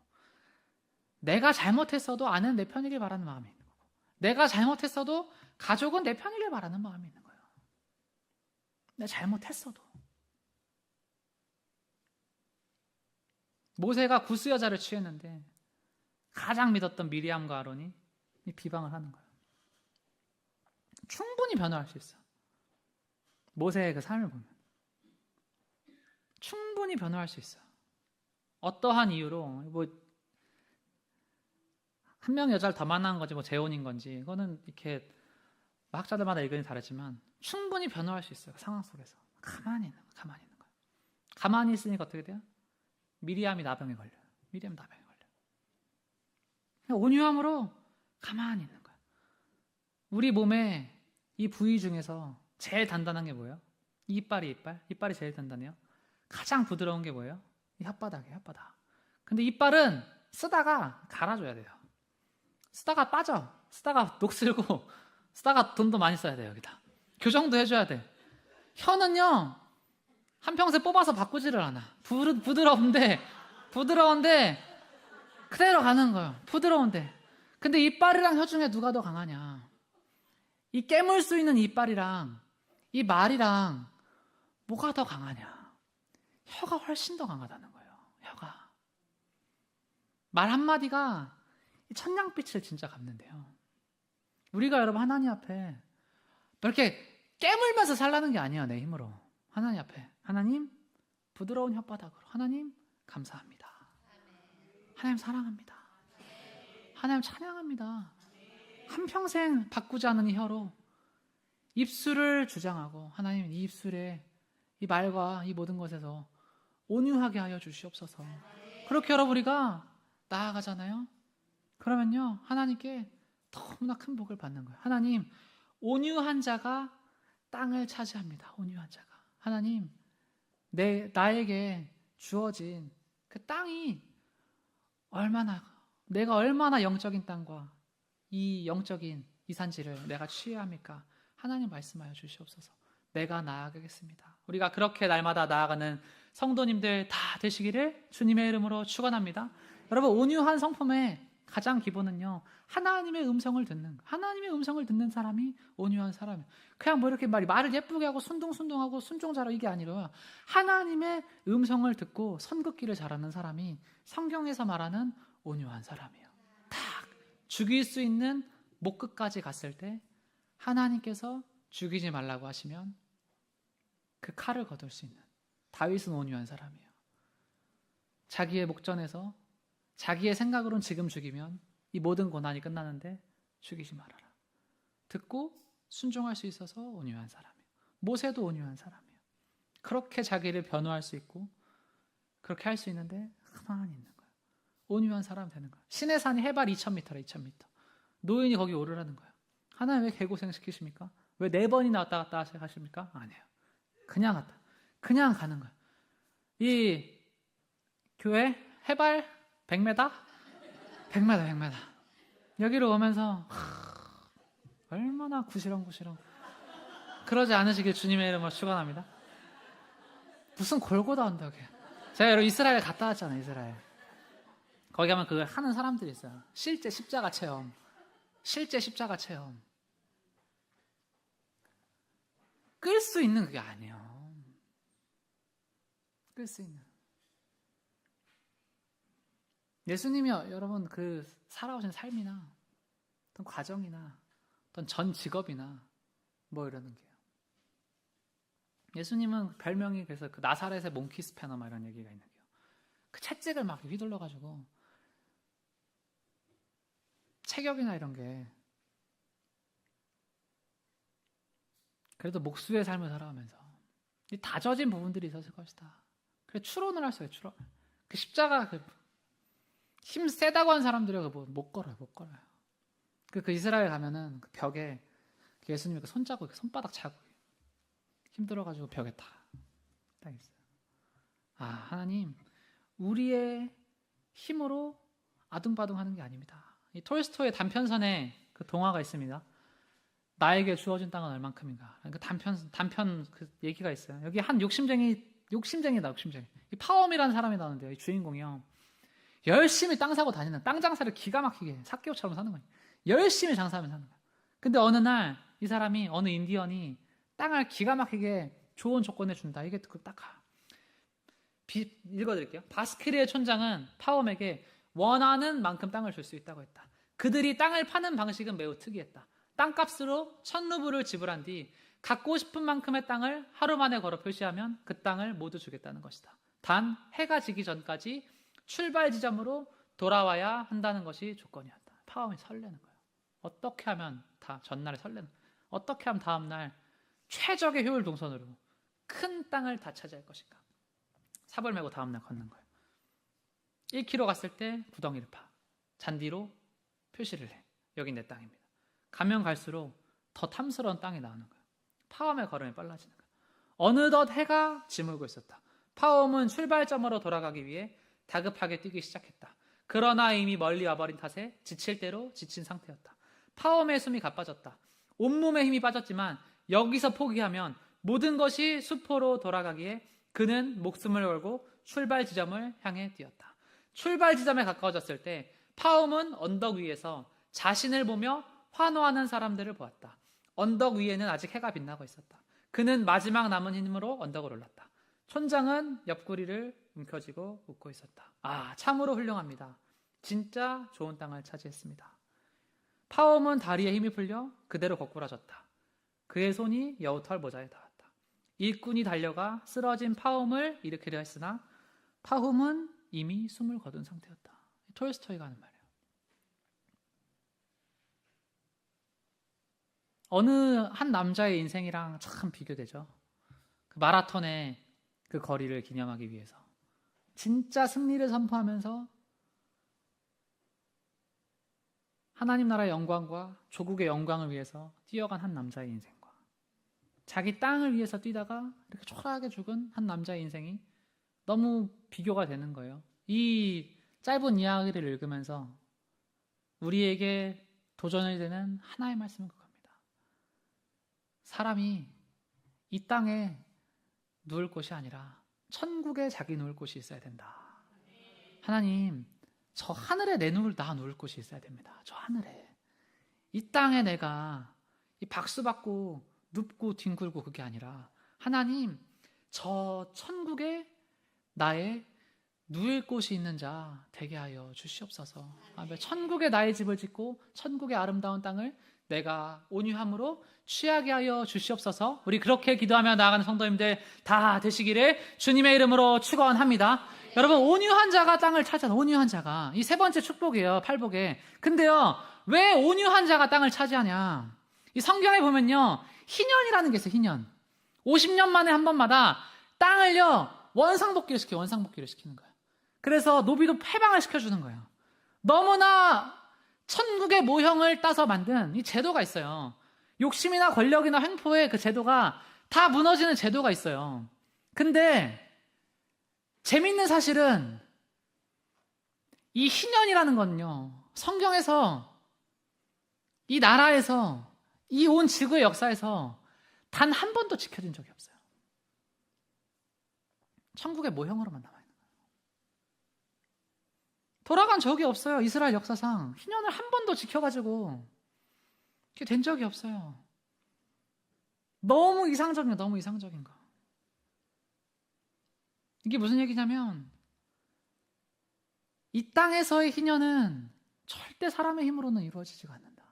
내가 잘못했어도 아내는 내 편이길 바라는 마음이 있는 거고, 내가 잘못했어도 가족은 내 편이길 바라는 마음이 있는 거예요. 내가 잘못했어도. 모세가 구스 여자를 취했는데 가장 믿었던 미리암과 아론이 비방을 하는 거예요. 충분히 변화할 수 있어. 모세의 그 삶을 보면 충분히 변화할 수 있어. 어떠한 이유로 뭐 한 명 여자를 더 만난 건지 뭐 재혼인 건지 이거는 이렇게 학자들마다 의견이 다르지만 충분히 변화할 수 있어요. 그 상황 속에서 가만히 있는 거예요. 가만히 있으니까 어떻게 돼요? 미리암이 나병에 걸려요. 온유함으로 가만히 있는 거예요. 우리 몸에 이 부위 중에서 제일 단단한 게 뭐예요? 이빨이 제일 단단해요. 가장 부드러운 게 뭐예요? 이 혓바닥이에요. 혓바닥. 근데 이빨은 쓰다가 갈아줘야 돼요. 쓰다가 빠져. 쓰다가 녹슬고 쓰다가 돈도 많이 써야 돼요. 여기다 교정도 해줘야 돼. 혀는요 한평생 뽑아서 바꾸지를 않아. 부드러운데 그대로 가는 거예요. 부드러운데. 근데 이빨이랑 혀 중에 누가 더 강하냐? 이 깨물 수 있는 이빨이랑 이 말이랑 뭐가 더 강하냐? 혀가 훨씬 더 강하다는 거예요. 혀가. 말 한마디가 천냥빛을 진짜 갚는데요. 우리가 여러분 하나님 앞에 이렇게 깨물면서 살라는 게 아니에요. 내 힘으로. 하나님 앞에 하나님 부드러운 혓바닥으로 하나님 감사합니다. 하나님 사랑합니다. 하나님 찬양합니다. 한평생 바꾸지 않은 이 혀로 입술을 주장하고 하나님 이 입술에 이 말과 이 모든 것에서 온유하게 하여 주시옵소서. 그렇게 여러분 우리가 나아가잖아요. 그러면요 하나님께 너무나 큰 복을 받는 거예요. 하나님 온유한 자가 땅을 차지합니다. 온유한 자가. 하나님 나에게 주어진 그 땅이 내가 얼마나 영적인 땅과 이 영적인 이산지를 내가 취해야 합니까? 하나님 말씀하여 주시옵소서. 내가 나아가겠습니다. 우리가 그렇게 날마다 나아가는 성도님들 다 되시기를 주님의 이름으로 축원합니다. 여러분 온유한 성품의 가장 기본은요 하나님의 음성을 듣는 거. 하나님의 음성을 듣는 사람이 온유한 사람이에요. 그냥 뭐 이렇게 말을 예쁘게 하고 순둥순둥하고 순종자로 이게 아니라 하나님의 음성을 듣고 선긋기를 잘하는 사람이 성경에서 말하는 온유한 사람이에요. 딱 죽일 수 있는 목끝까지 갔을 때 하나님께서 죽이지 말라고 하시면 그 칼을 거둘 수 있는 다윗은 온유한 사람이에요. 자기의 목전에서 자기의 생각으로는 지금 죽이면 이 모든 고난이 끝나는데 죽이지 말아라. 듣고 순종할 수 있어서 온유한 사람이에요. 모세도 온유한 사람이에요. 그렇게 자기를 변호할 수 있고 그렇게 할 수 있는데 가만히 있는 거예요. 온유한 사람 되는 거예요. 시내산이 해발 2,000m래 2,000m. 노인이 거기 오르라는 거예요. 하나님 왜 개고생 시키십니까? 왜 4번이나 왔다 갔다 하십니까? 아니에요. 그냥 가는 거예요. 이 교회 해발 100m? 100m. 여기로 오면서 얼마나 구시렁구시렁. 그러지 않으시길 주님의 이름으로 축원합니다. 무슨 골고다 언덕에. 제가 여러분 이스라엘 갔다 왔잖아요. 이스라엘. 거기 가면 그걸 하는 사람들이 있어요. 실제 십자가 체험. 끌 수 있는 그게 아니에요. 끌 수 있는. 예수님이 여러분 그 살아오신 삶이나 어떤 과정이나 어떤 전 직업이나 뭐 이러는 게요. 예수님은 별명이 그래서 그 나사렛의 몽키 스패너 막 이런 얘기가 있는 게요. 그 채찍을 막 휘둘러 가지고 체격이나 이런 게 그래도 목수의 삶을 살아가면서 이 다져진 부분들이 있었을 것이다. 그래 추론을 할 수 있어요. 추론. 그 십자가 힘 세다고 한 사람들이 못 걸어요. 그 이스라엘 가면은 그 벽에 예수님의 그 손자국, 손바닥 자국 힘들어가지고 벽에 딱 있어요. 아 하나님, 우리의 힘으로 아둥바둥하는 게 아닙니다. 이 톨스토이의 단편선에 그 동화가 있습니다. 나에게 주어진 땅은 얼만큼인가. 그 단편 그 얘기가 있어요. 여기 한 욕심쟁이다. 이 파엄이라는 사람이 나오는데요. 이 주인공이요. 열심히 땅 사고 다니는, 땅 장사를 기가 막히게 삭개오처럼 사는 거예요. 열심히 장사하면 사는 거예요. 근데 어느 날 이 사람이, 어느 인디언이 땅을 기가 막히게 좋은 조건에 준다. 이게 딱 읽어드릴게요. 바스크리의 촌장은 파엄에게 원하는 만큼 땅을 줄 수 있다고 했다. 그들이 땅을 파는 방식은 매우 특이했다. 땅값으로 1000루블을 지불한 뒤 갖고 싶은 만큼의 땅을 하루 만에 걸어 표시하면 그 땅을 모두 주겠다는 것이다. 단 해가 지기 전까지 출발 지점으로 돌아와야 한다는 것이 조건이었다. 파엄이 설레는 거예요. 어떻게 하면 전날에 설레는 거예요. 어떻게 하면 다음날 최적의 효율 동선으로 큰 땅을 다 차지할 것인가. 삽을 메고 다음날 걷는 거예요. 1km 갔을 때 구덩이를 파. 잔디로 표시를 해. 여긴 내 땅입니다. 가면 갈수록 더 탐스러운 땅이 나오는 거예요. 파엄의 걸음이 빨라지는 거예요. 어느덧 해가 지물고 있었다. 파엄은 출발점으로 돌아가기 위해 다급하게 뛰기 시작했다. 그러나 이미 멀리 와버린 탓에 지칠 대로 지친 상태였다. 파엄의 숨이 가빠졌다. 온몸에 힘이 빠졌지만 여기서 포기하면 모든 것이 수포로 돌아가기에 그는 목숨을 걸고 출발 지점을 향해 뛰었다. 출발 지점에 가까워졌을 때 파엄은 언덕 위에서 자신을 보며 환호하는 사람들을 보았다. 언덕 위에는 아직 해가 빛나고 있었다. 그는 마지막 남은 힘으로 언덕을 올랐다. 촌장은 옆구리를 움켜쥐고 웃고 있었다. 아, 참으로 훌륭합니다. 진짜 좋은 땅을 차지했습니다. 파엄은 다리에 힘이 풀려 그대로 거꾸라졌다. 그의 손이 여우털 모자에 닿았다. 일꾼이 달려가 쓰러진 파엄을 일으키려 했으나 파엄은 이미 숨을 거둔 상태였다. 톨스토이가 하는 말이에요. 어느 한 남자의 인생이랑 참 비교되죠. 그 마라톤의 그 거리를 기념하기 위해서 진짜 승리를 선포하면서 하나님 나라의 영광과 조국의 영광을 위해서 뛰어간 한 남자의 인생과 자기 땅을 위해서 뛰다가 이렇게 초라하게 죽은 한 남자의 인생이 너무 비교가 되는 거예요. 이 짧은 이야기를 읽으면서 우리에게 도전이 되는 하나의 말씀은 그겁니다. 사람이 이 땅에 누울 곳이 아니라 천국에 자기 누울 곳이 있어야 된다. 하나님, 저 하늘에 나 누울 곳이 있어야 됩니다. 저 하늘에. 이 땅에 내가 이 박수 받고 눕고 뒹굴고 그게 아니라 하나님, 저 천국에 나의 누울 곳이 있는 자 되게 하여 주시옵소서. 천국에 나의 집을 짓고 천국의 아름다운 땅을 내가 온유함으로 취하게 하여 주시옵소서. 우리 그렇게 기도하며 나아가는 성도님들 다 되시기를 주님의 이름으로 축원합니다. 여러분, 온유한 자가 땅을 차지하는, 온유한 자가 이 세 번째 축복이에요. 팔복에. 근데요, 왜 온유한 자가 땅을 차지하냐? 이 성경에 보면요, 희년이라는 게 있어요. 희년. 50년 만에 한 번마다 땅을요 원상복귀를 시키는 거예요. 그래서 노비도 해방을 시켜주는 거예요. 너무나 천국의 모형을 따서 만든 이 제도가 있어요. 욕심이나 권력이나 횡포의 그 제도가 다 무너지는 제도가 있어요. 근데 재밌는 사실은 이 희년이라는 건요, 성경에서, 이 나라에서, 이 온 지구의 역사에서 단 한 번도 지켜진 적이 없어요. 천국의 모형으로만 남아있는 거예요. 돌아간 적이 없어요. 이스라엘 역사상 희년을 한 번도 지켜가지고 그게 된 적이 없어요. 너무 이상적인 거, 너무 이상적인 거. 이게 무슨 얘기냐면, 이 땅에서의 희년은 절대 사람의 힘으로는 이루어지지가 않는다.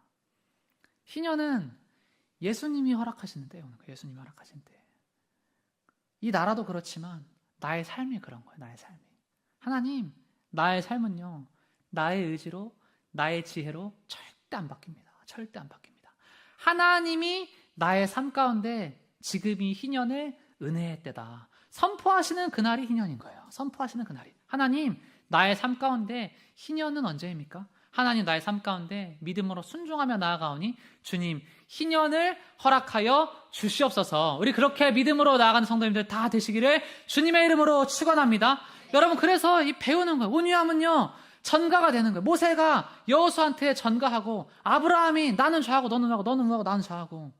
희년은 예수님이 허락하시는 때에 오는 거예요. 예수님이 허락하신 때. 이 나라도 그렇지만 나의 삶이 그런 거예요. 나의 삶이. 하나님, 나의 삶은요, 나의 의지로, 나의 지혜로 절대 안 바뀝니다. 절대 안 바뀝니다. 하나님이 나의 삶 가운데 지금이 희년의 은혜의 때다. 선포하시는 그날이 희년인 거예요. 선포하시는 그날이. 하나님, 나의 삶 가운데 희년은 언제입니까? 하나님, 나의 삶 가운데 믿음으로 순종하며 나아가오니 주님, 희년을 허락하여 주시옵소서. 우리 그렇게 믿음으로 나아가는 성도님들 다 되시기를 주님의 이름으로 축원합니다. 여러분, 그래서 이 배우는 거예요. 온유함은요, 전가가 되는 거예요. 모세가 여호수아한테 전가하고, 아브라함이 나는 좌하고 너는 우하고 너는 우하고 나는 좌하고,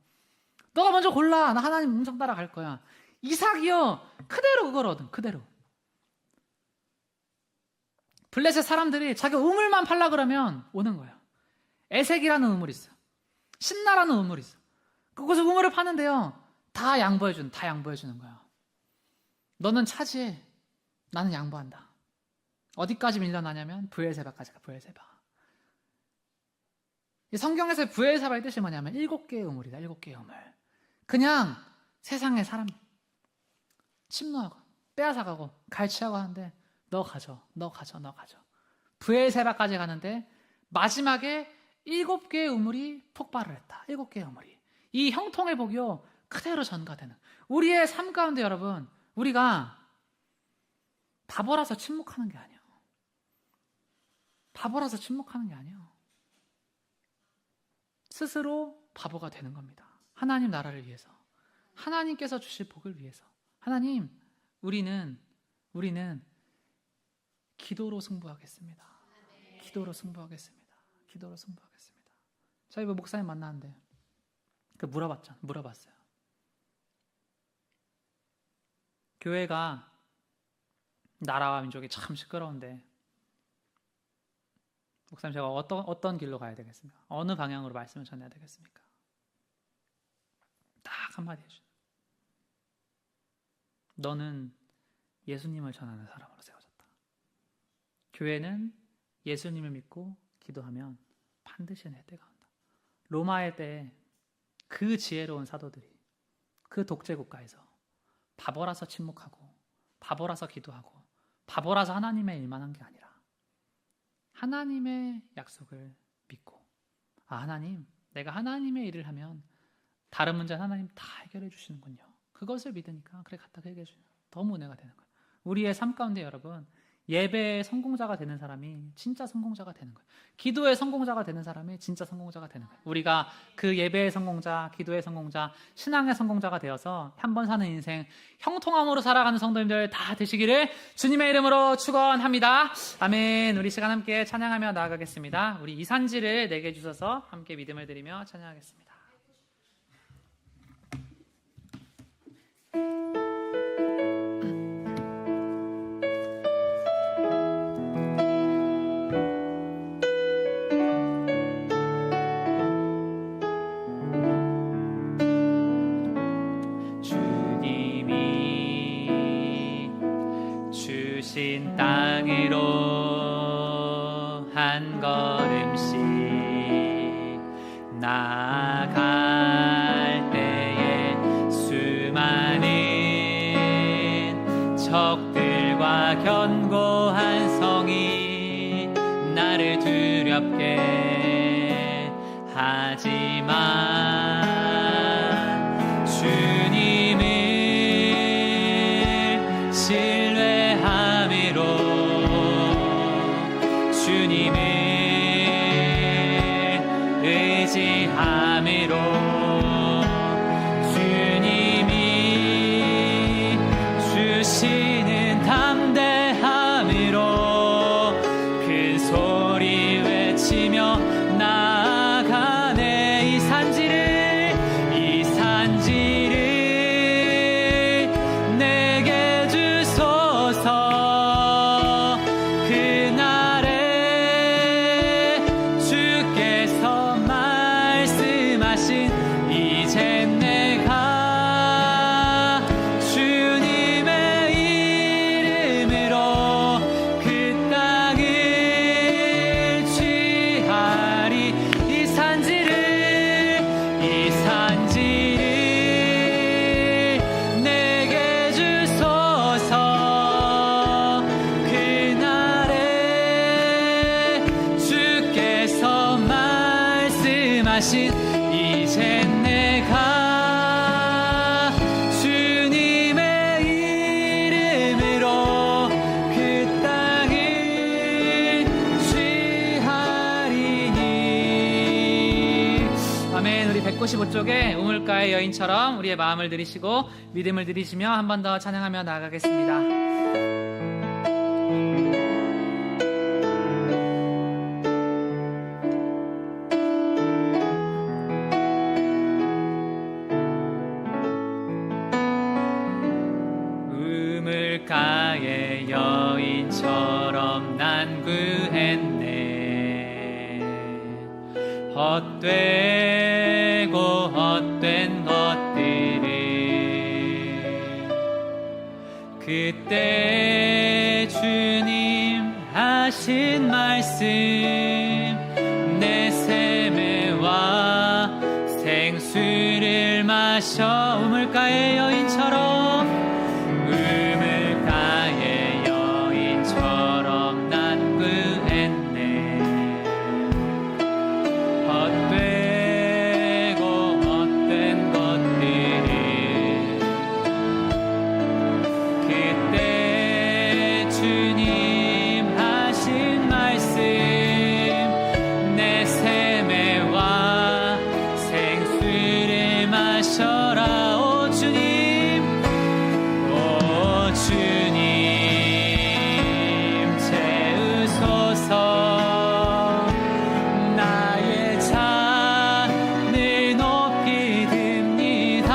너가 먼저 골라. 나 하나님 음성 따라갈 거야. 이삭이요, 그대로 그걸 얻은, 그대로. 블레셋 사람들이 자기 우물만 팔라 그러면 오는 거예요. 에색이라는 우물이 있어. 신나라는 우물이 있어. 그곳에 우물을 파는데요, 다 양보해주는 거예요. 너는 차지해. 나는 양보한다. 어디까지 밀려나냐면 브엘세바까지 가. 브엘세바. 성경에서 브엘세바의 뜻이 뭐냐면 7개의 우물이다. 7개의 우물. 그냥 세상의 사람 침노하고 빼앗아가고 갈취하고 하는데, 너 가져. 브엘세바까지 가는데 마지막에 7개의 우물이 폭발을 했다. 7개의 우물이. 이 형통의 복이요, 그대로 전가되는. 우리의 삶 가운데 여러분, 우리가 바보라서 침묵하는 게 아니에요. 바보라서 침묵하는 게 아니에요. 스스로 바보가 되는 겁니다. 하나님 나라를 위해서, 하나님께서 주실 복을 위해서. 하나님, 우리는 기도로 승부하겠습니다. 기도로 승부하겠습니다. 저희 목사님 만나는데 물어봤어요. 교회가 나라와 민족이 참 시끄러운데, 목사님, 제가 어떤 길로 가야 되겠습니까? 어느 방향으로 말씀을 전해야 되겠습니까? 딱 한마디 해주세요. 너는 예수님을 전하는 사람으로 세워졌다. 교회는 예수님을 믿고 기도하면 반드시 내 때가 온다. 로마의 때에 그 지혜로운 사도들이 그 독재 국가에서 바보라서 침묵하고, 바보라서 기도하고, 바보라서 하나님의 일만 한 게 아니라 하나님의 약속을 믿고, 하나님, 내가 하나님의 일을 하면 다른 문제는 하나님 다 해결해 주시는군요. 그것을 믿으니까 그래 갖다 해결해 주시는, 너무 은혜가 되는 거예요. 우리의 삶 가운데 여러분, 예배의 성공자가 되는 사람이 진짜 성공자가 되는 거예요. 기도의 성공자가 되는 사람이 진짜 성공자가 되는 거예요. 우리가 그 예배의 성공자, 기도의 성공자, 신앙의 성공자가 되어서 한 번 사는 인생 형통함으로 살아가는 성도님들 다 되시기를 주님의 이름으로 축원합니다. 아멘. 우리 시간 함께 찬양하며 나아가겠습니다. 우리 이산지를 내게 주셔서 함께 믿음을 드리며 찬양하겠습니다. 땅으로 한 걸음씩 나아갈 때에 수많은 적들과 견고한 성이 나를 두렵게 하지만 주님을 신뢰함으로, 주님을 의지함으로, 주님이 주시는 담대함으로 큰 소리 외치며 대신 이젠 내가 주님의 이름으로 그 땅을 취하리니. 아멘. 우리 195쪽에 우물가의 여인처럼 우리의 마음을 들이시고 믿음을 들이시며 한 번 더 찬양하며 나아가겠습니다. 우물가의 여인처럼 난 구했네. 헛되고 헛된 것들을 그때 주님 하신 말씀 내 샘에와 생수를 마셔. 우물가의 여인처럼 우물가의 여인처럼 난 구했네. 헛되고 헛된 것들을 그때 주님 하신 말씀 내 샘에와 생수를 마셔라. 오 주님, 오 주님 채우소서. 나의 잔을 높이 듭니다.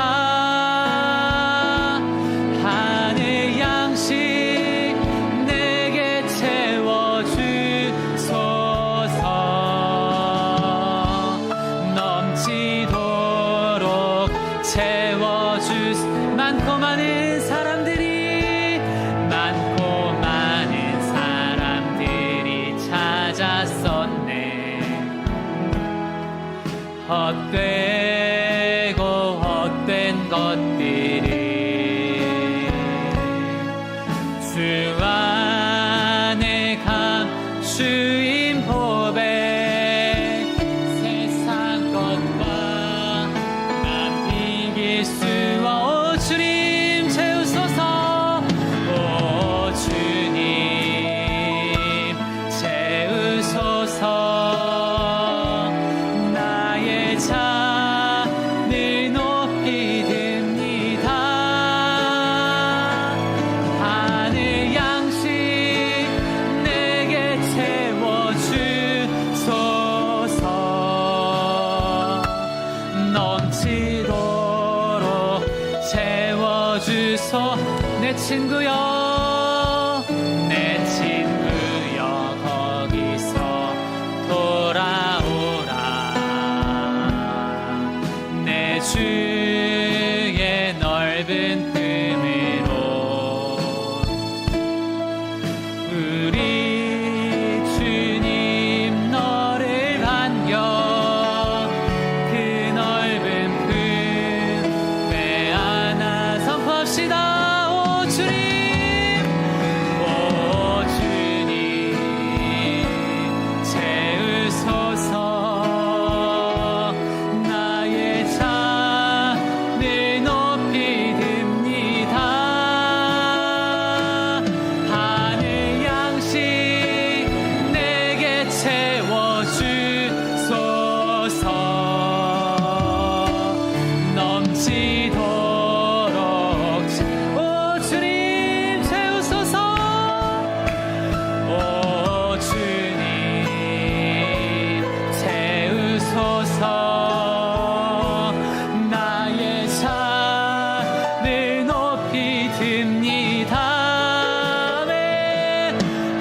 하늘 양식 내게 채워주소서. 넘치도록 채워주소서. 많고 많은 사람들이 찾았었네. 헛되고 헛된 것들을 주 안에 감추인 보배 세상 것과 난 비길 수 오 주님 채우소서. 오 주님 채우소서. 나의 잔을 높이 듭니다. 하늘 양식 내게 채워주소서. 넘치도록 채워주소. 내 친구여, 내 친구여, 거기서 돌아오라. 내 주의 넓은 뜸으로 우리 주님 너를 반겨. 그 넓은 품에 안아 선포합시다. 오 주님, 오 주님 채우소서. 나의 잔을 높이 듭니다. 하늘 양식 내게 채워주소서. 넘치도록 오 주님 채우소서. 오 주님 채우소서. 나의 잔을 높이 듭니다. 아멘.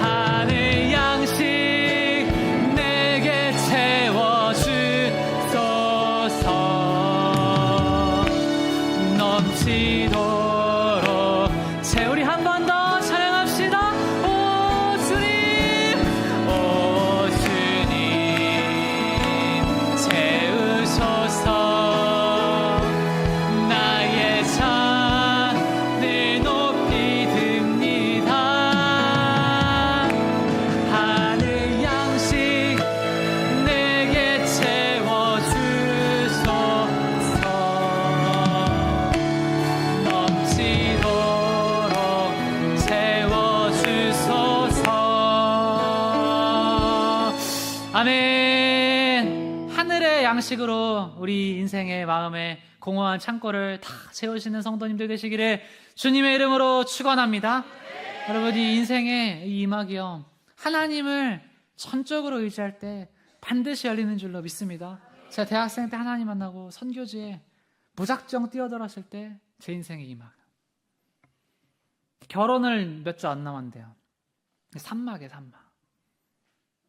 하늘 양식 내게 채워주소서. 넘치도록 우리 한 번 더 찬양합시다. 오 주님, 오 주님 채우소서. 나의 잔을 높이 아멘. 하늘의 양식으로 우리 인생의 마음에 공허한 창고를 다 채우시는 성도님들 되시기를 주님의 이름으로 축원합니다. 여러분, 이 인생의 이 이막이요, 하나님을 전적으로 의지할 때 반드시 열리는 줄로 믿습니다. 제가 대학생 때 하나님 만나고 선교지에 무작정 뛰어들었을 때 제 인생의 이막, 결혼을 몇 주 안 남았는데요, 산막에 산막.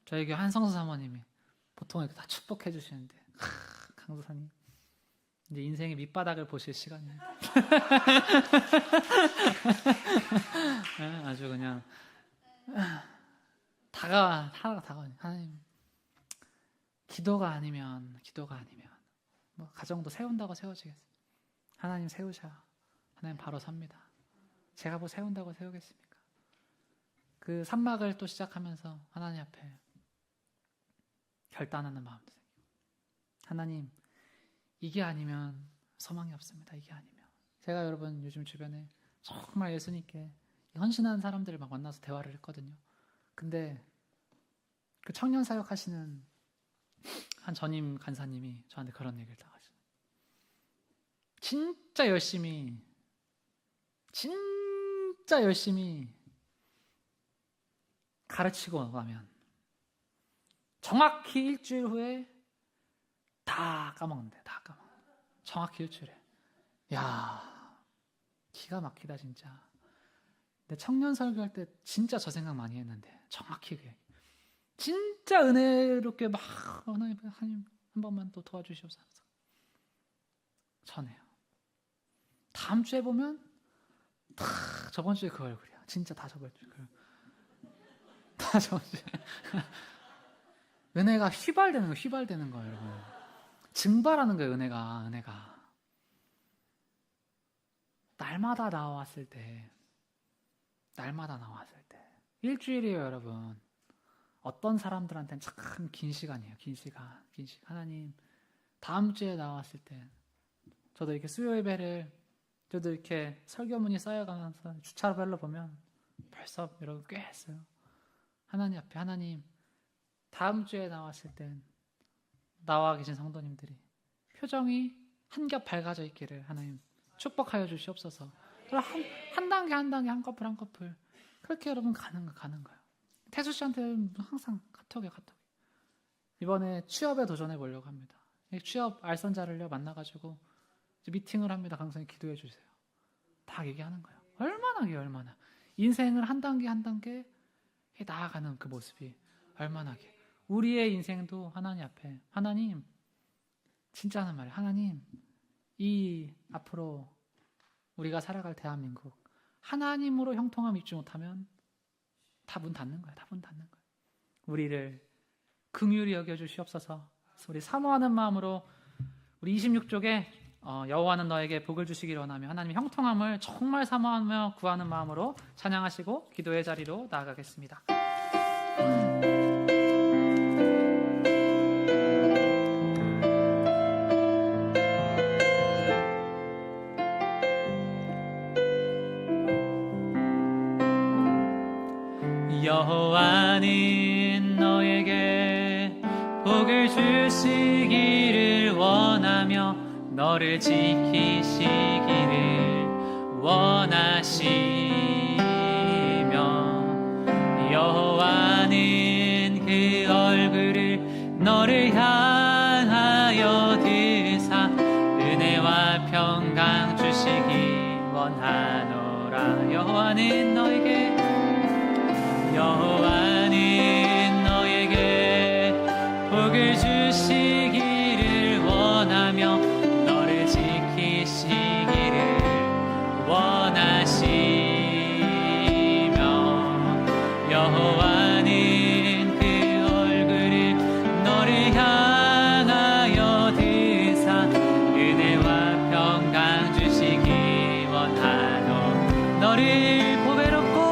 저희 교회 한성수 사모님이 보통 이렇게 다 축복해 주시는데, 강도사님 이제 인생의 밑바닥을 보실 시간이에요. 아주 그냥 다가와. 하나님, 기도가 아니면 뭐 가정도 세운다고 세워지겠어요. 하나님 세우셔. 하나님 바로 섭니다. 제가 뭐 세운다고 세우겠습니까? 그 산막을 또 시작하면서 하나님 앞에 결단하는 마음도 생기고, 하나님, 이게 아니면 소망이 없습니다. 이게 아니면. 제가 여러분 요즘 주변에 정말 예수님께 헌신하는 사람들을 막 만나서 대화를 했거든요. 근데 그 청년 사역 하시는 한 전임 간사님이 저한테 그런 얘기를 다 하시죠. 진짜 열심히 가르치고 가면 정확히 일주일 후에 다 까먹는데, 다 까먹어. 정확히 일주일에. 야, 기가 막히다 진짜. 근데 청년 설교할 때 진짜 저 생각 많이 했는데, 정확히 그게 진짜 은혜롭게 막 하나님 한 번만 또 도와주시옵소서 전해요. 다음 주에 보면 다 저번 주에 그 얼굴이야. 진짜 다 저번 주에 다 저번 주에. 은혜가 휘발되는 거예요, 여러분. 증발하는 거예요, 은혜가. 날마다 나왔을 때 일주일이에요, 여러분. 어떤 사람들한테는 참 긴 시간이에요. 긴 시간. 하나님, 다음 주에 나왔을 때 저도 이렇게 수요 예배를, 저도 이렇게 설교문이 쌓여가면서 주차별로 보면 벌써 여러분 꽤 했어요. 하나님 앞에, 하나님, 다음 주에 나왔을 땐 나와 계신 성도님들이 표정이 한겹 밝아져 있기를 하나님 축복하여 주시옵소서. 한 단계 한 커플 그렇게 여러분 가는 거예요. 태수 씨한테 항상 카톡이에요. 이번에 취업에 도전해 보려고 합니다. 취업 알선자를요 만나가지고 미팅을 합니다. 강성이 기도해 주세요. 다 얘기하는 거예요. 얼마나 인생을 한 단계 나아가는 그 모습이 얼마나 우리의 인생도 하나님 앞에, 하나님, 진짜 하는 말이에요. 하나님, 이 앞으로 우리가 살아갈 대한민국, 하나님으로 형통함 입지 못하면 다 문 닫는 거예요. 우리를 긍휼히 여겨주시옵소서. 우리 사모하는 마음으로 우리 26쪽에 여호와는 너에게 복을 주시기를 원하며, 하나님의 형통함을 정말 사모하며 구하는 마음으로 찬양하시고 기도의 자리로 나아가겠습니다. 여호와는 너에게 복을 주시기를 원하며 너를 지키시기를 원하시며, 여호와는 그 얼굴을 너를 향하여 드사 은혜와 평강 주시기 원하노라. 여호와는 너에게 복을 주시기를 원하며 너를 지키시기를 원하시며, 여호와는 그 얼굴을 너를 향하여 드사 은혜와 평강 주시기 원하노. 너를 보배롭고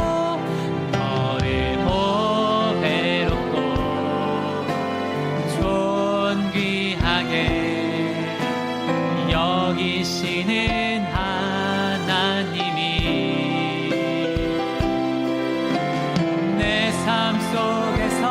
여기시는 하나님이 내 삶 속에서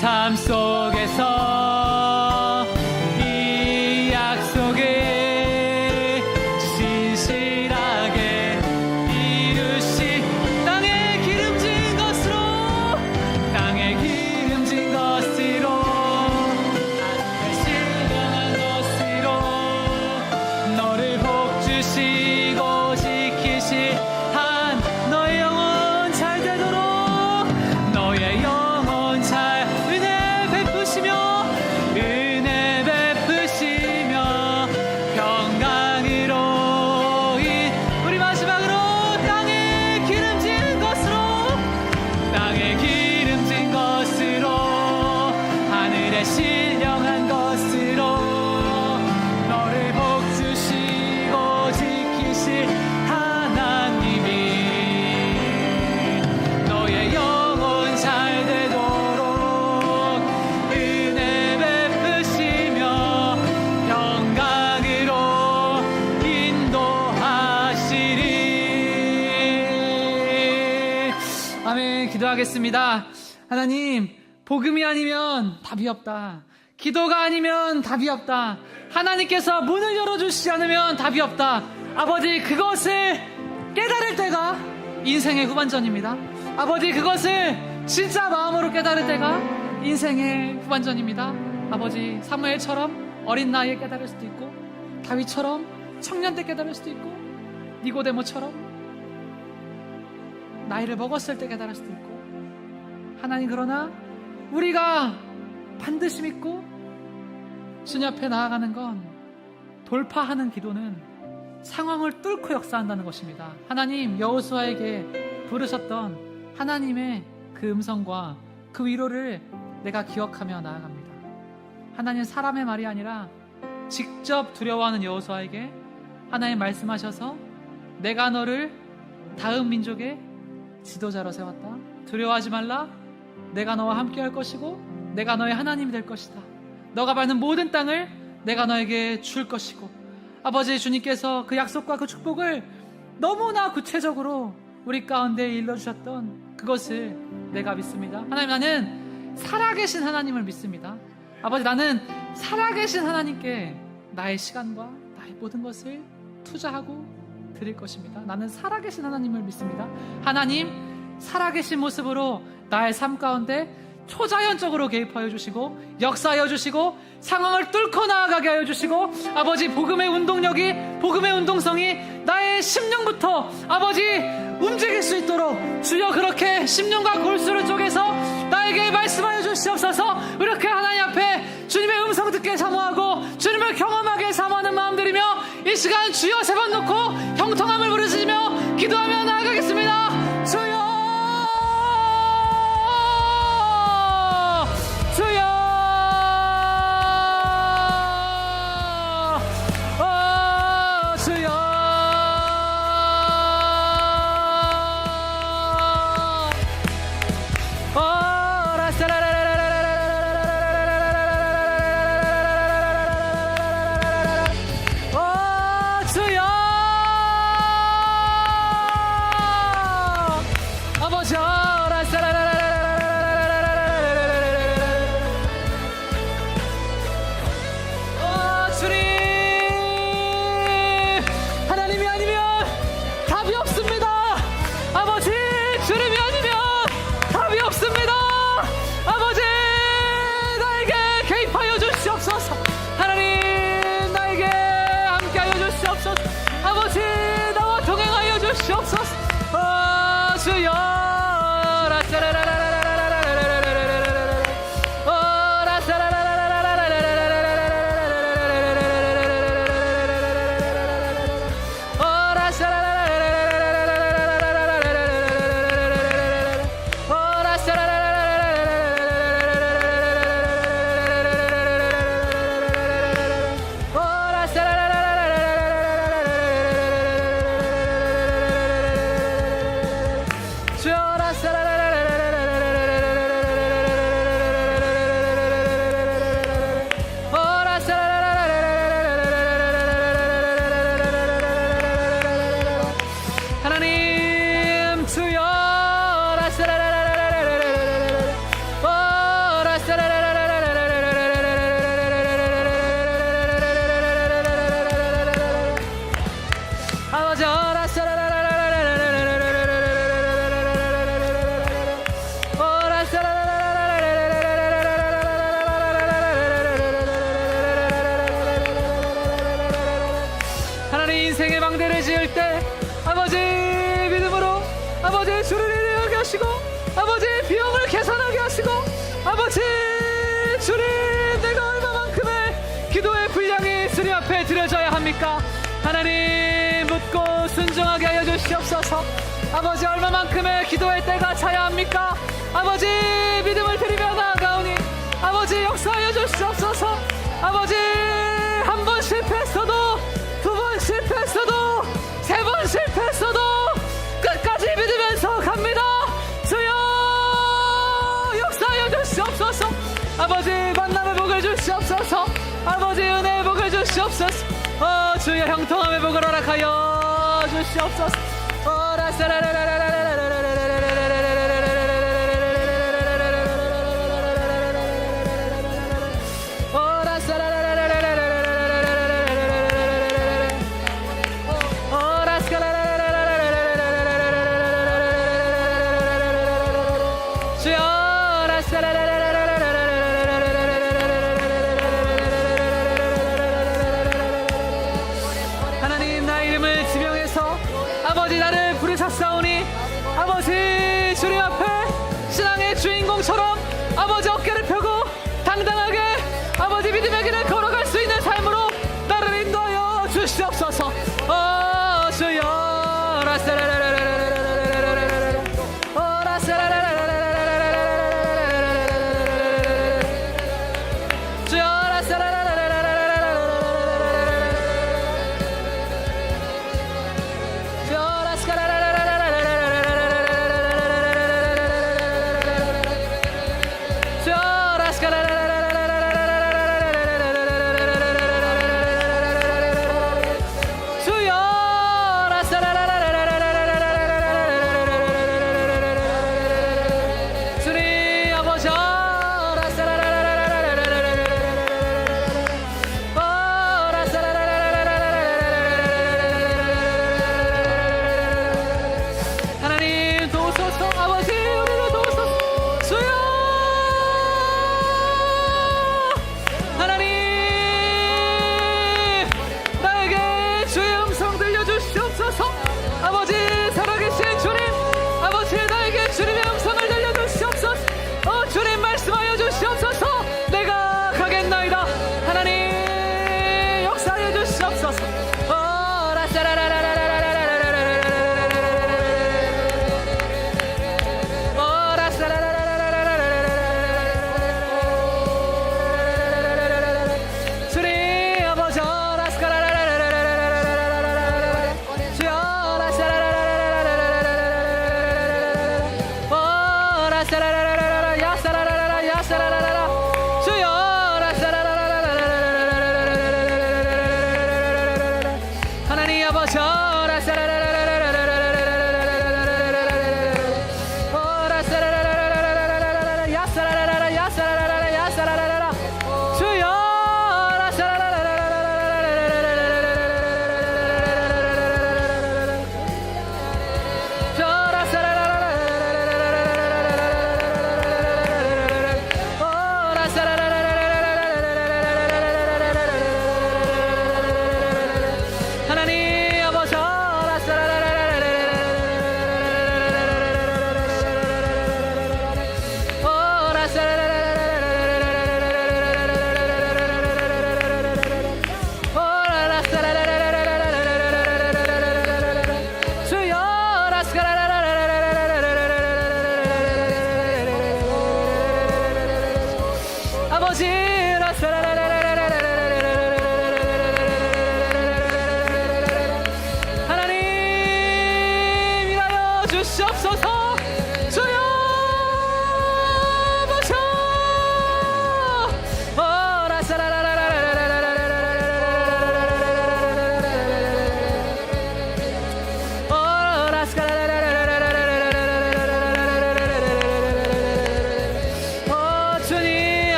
삶 속에서 이 약속을 진실하게 이루시 땅에 기름진 것으로 땅에 기름진 것으로 신령한 것으로 너를 복 주시고 지키실 한 너의 영혼 잘 되도록 너의 영혼 잘 은혜 베푸시며 평강으로 우리 마지막으로 땅에 기름진 것으로 하늘에 신령한 것으로 너를 복 주시고 지키실 하나님이 너의 영혼 잘 되도록 은혜 베푸시며 평강으로 인도하시리. 아멘. 기도하겠습니다. 하나님, 복음이 아니면 답이 없다. 기도가 아니면 답이 없다. 하나님께서 문을 열어주시지 않으면 답이 없다. 아버지, 그것을 깨달을 때가 인생의 후반전입니다. 아버지, 그것을 진짜 마음으로 깨달을 때가 인생의 후반전입니다. 아버지, 사무엘처럼 어린 나이에 깨달을 수도 있고, 다윗처럼 청년 때 깨달을 수도 있고, 니고데모처럼 나이를 먹었을 때 깨달을 수도 있고, 하나님, 그러나 우리가 반드시 믿고 주님 앞에 나아가는 건 돌파하는 기도는 상황을 뚫고 역사한다는 것입니다. 하나님, 여호수아에게 부르셨던 하나님의 그 음성과 그 위로를 내가 기억하며 나아갑니다. 하나님, 사람의 말이 아니라 직접 두려워하는 여호수아에게 하나님 말씀하셔서 내가 너를 다음 민족의 지도자로 세웠다. 두려워하지 말라. 내가 너와 함께 할 것이고 내가 너의 하나님이 될 것이다. 너가 밟는 모든 땅을 내가 너에게 줄 것이고, 아버지, 주님께서 그 약속과 그 축복을 너무나 구체적으로 우리 가운데 일러주셨던 그것을 내가 믿습니다. 하나님, 나는 살아계신 하나님을 믿습니다. 아버지, 나는 살아계신 하나님께 나의 시간과 나의 모든 것을 투자하고 드릴 것입니다. 나는 살아계신 하나님을 믿습니다. 하나님, 살아계신 모습으로 나의 삶 가운데 초자연적으로 개입하여 주시고 역사하여 주시고 상황을 뚫고 나아가게 하여 주시고, 아버지, 복음의 운동력이, 복음의 운동성이 나의 심령부터 아버지 움직일 수 있도록 주여 그렇게 심령과 골수를 쪼개서 나에게 말씀하여 주시옵소서. 이렇게 하나님 앞에 주님의 음성 듣게 사모하고 주님을 경험하게 사모하는 마음 들이며 이 시간 주여 세 번 놓고 형통함을 부르시며 기도하며 나아가겠습니다. 주여, 주여, 아버지 주님, 내가 얼마만큼의 기도의 분량이 주님 앞에 드려져야 합니까? 하나님, 묻고 순종하게 하여 주시옵소서. 아버지, 얼마만큼의 기도의 때가 차야 합니까? 아버지, 믿음을 드리며 나아가오니 아버지 역사하여 주시옵소서. 아버지, 한 번 실패했어도, 두 번 실패했어도, 세 번 실패했어도 끝까지 믿으면서 갑니다. 주여 역사하여 주시옵소서. 아버지, 만남의 복을 주시옵소서. 아버지, 은혜의 복을 주시옵소서. 주여, 형통함의 복을 허락하여 주시옵소서. 하나님, 나의 이름을 지명해서 아버지 나를 부르셨사오니 아버지 주님 앞에 신앙의 주인공처럼 아버지 어깨를 펴고 당당하게 아버지 믿음의 길을 걸어갈 수 있는 삶으로 나를 인도하여 주시옵소서. 주여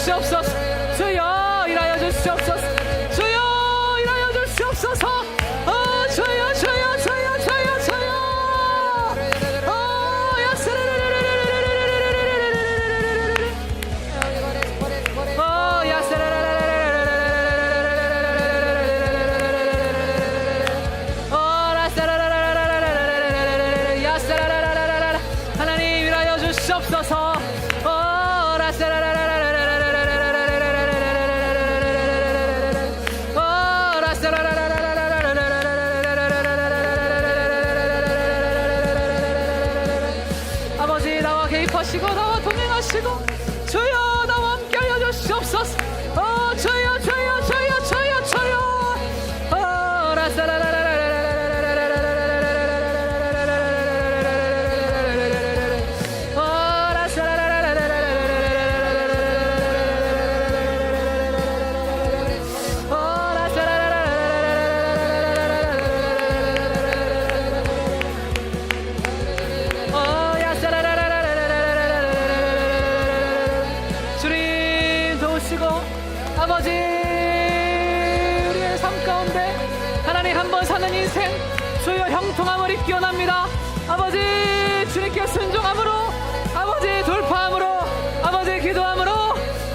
주시옵소서. 주여 일하여 주시옵소서. 주여 일하여 주시옵소서. 주여 주여 주여 주여 주여. 하나님 일하여 주시옵소서. 아버지 나와 개입하시고 나와 동행하시고 주여 나와 함께 하여 주시옵소서. 주여 주여 주여 주여 주여. 주님 도우시고 아버지 우리의 삶 가운데 하나님 한 번 사는 인생 주여 형통함을 입기 원합니다. 아버지 주님께 순종함으로 아버지 돌파함으로 아버지 기도함으로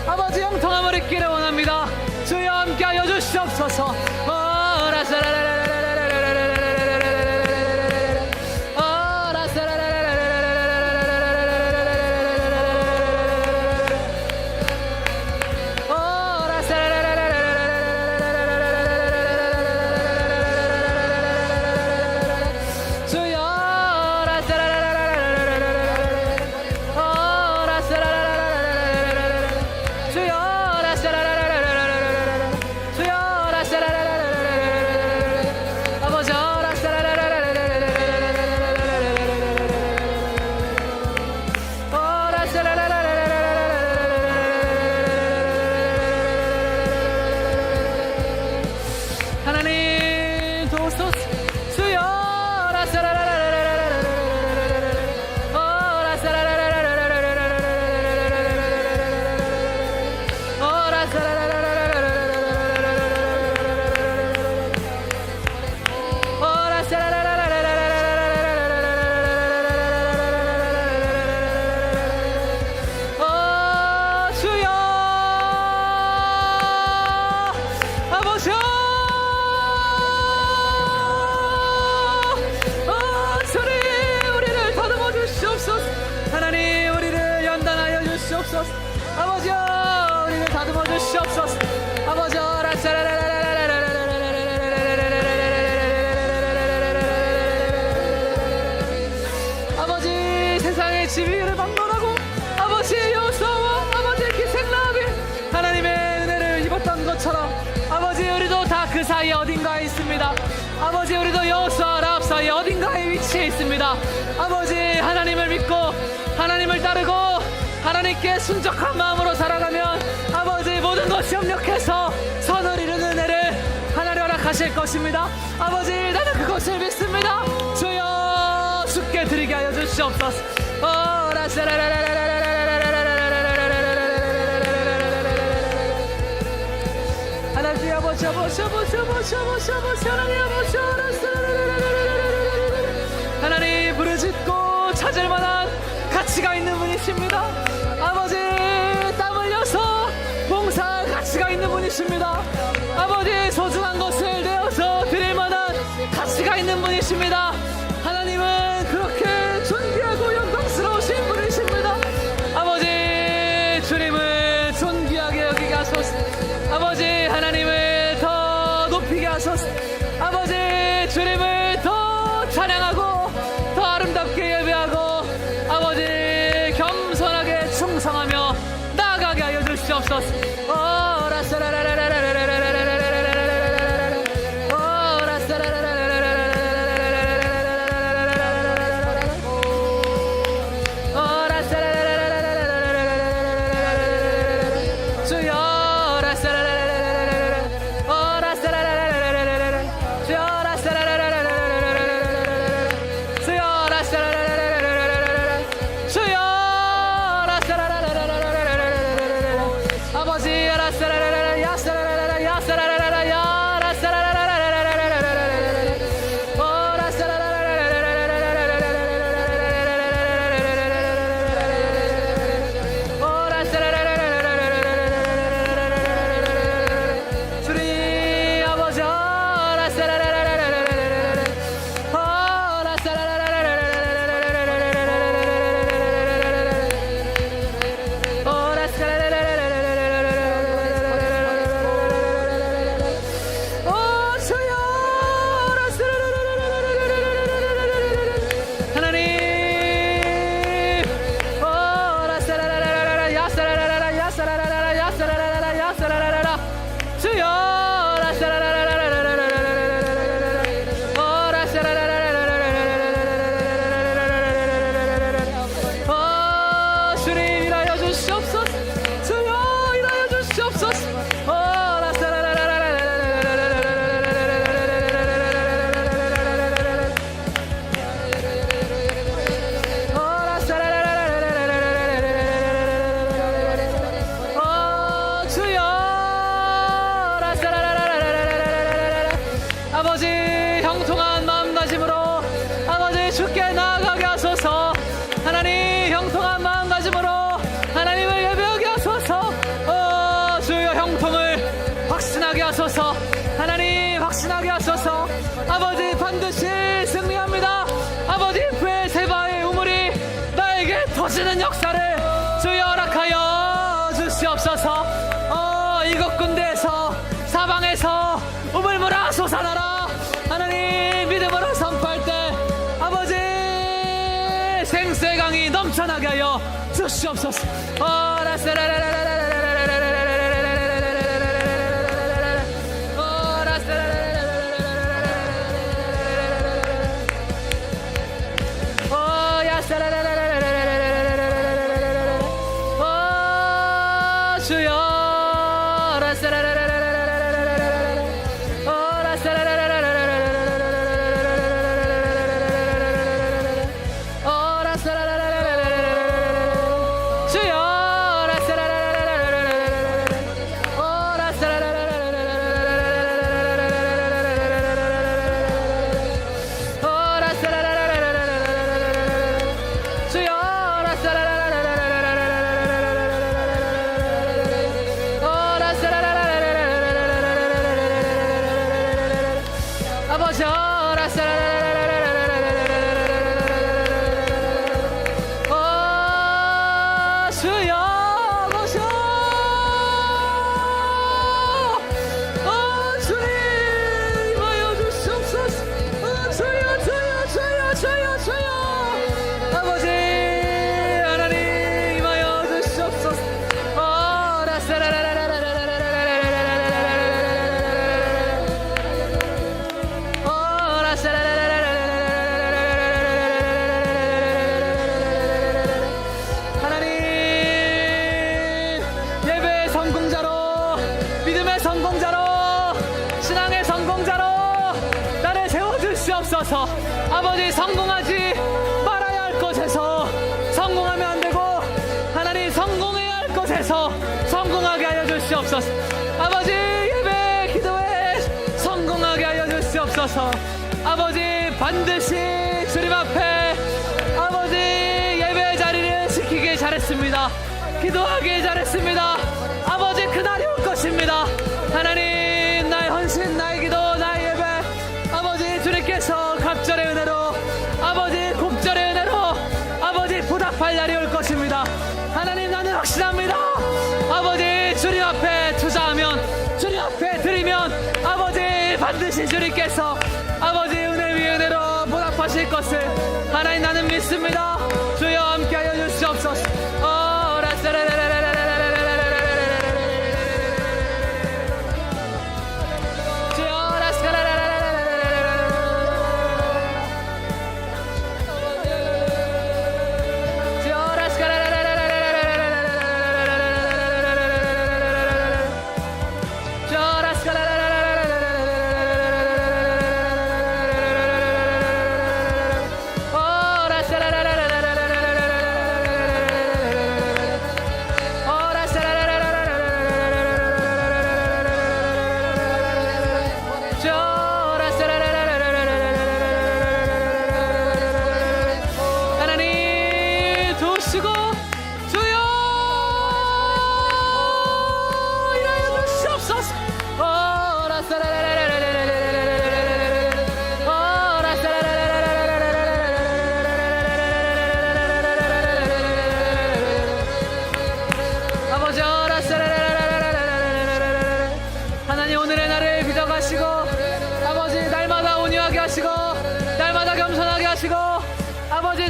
아버지 형통함을 입기를 원합니다. 주여 함께하여 주시옵소서. 하나님 도우소서. 주여 아버지 하나님 우리를 연단하여 주시옵소서. 아버지여 우리를 다듬어 주시옵소서. 아버지여 아버지 세상의 지위를 막론하고 아버지의 여호수아와 아버지의 기생라합이 하나님의 은혜를 입었던 것처럼 아버지 우리도 다 그 사이에 어딘가에 있습니다. 아버지 우리도 여호수아 라합 사이에 어딘가에 위치해 있습니다. 아버지 하나님을 믿고 하나님을 따르고 하나님께 순적한 마음으로 살아가면 아버지 모든 것이 협력해서 선을 이루는 은혜를 하나님 허락하실 것입니다. 아버지 나는 그것을 믿습니다. 주여 죽게 드리게 하여 주시옵소서. 하나님 아버지 하나님 부르짖고 찾을 만한 가치가 있는 분이십니다. 아버지 땀 흘려서 봉사할 가치가 있는 분이십니다. 아버지 소중한 것을 내어서 드릴 만한 가치가 있는 분이십니다. 하나님은 그렇게 존귀하고 영광스러우신 분이십니다. 아버지 주님을 존귀하게 여기게 하소서. 아버지 하나님을 더 높이게 하소서. 아버지 주님을 더 찬양하고 더 아름답게 예배하고 아버지 겸손하게 충성하며 나아가게 하여 주시옵소서. 하소서. 하나님 확신하게 하소서. 아버지 반드시 승리합니다. 아버지 베세바의 우물이 나에게 터지는 역사를 주여 허락하여 주시옵소서. 이곳 군대에서 사방에서 우물물아 솟아나라. 하나님 믿음으로 선포할 때 아버지 생수의 강이 넘쳐나게 하여 주시옵소서. 아버지 성공하지 말아야 할 것에서 성공하면 안 되고 하나님 성공해야 할 것에서 성공하게 하여 주시옵소서. 아버지 예배 기도에 성공하게 하여 주시옵소서. 아버지 반드시 주님 앞에 아버지 예배 자리를 지키길 잘했습니다. 기도하길 잘했습니다. 아버지 그날이 올 것입니다. 하나님 나의 헌신 나의 기도 나의 예배 아버지 주님께서 갑절의 은혜로 아버지 곡절의 은혜로 아버지 보답할 날이 올 것입니다. 하나님 나는 확신합니다. 아버지 주님 앞에 투자하면 주님 앞에 드리면 아버지 반드시 주님께서 아버지 은혜 위에 은혜로 보답하실 것을 하나님 나는 믿습니다. 주여 함께하여 주시옵소서.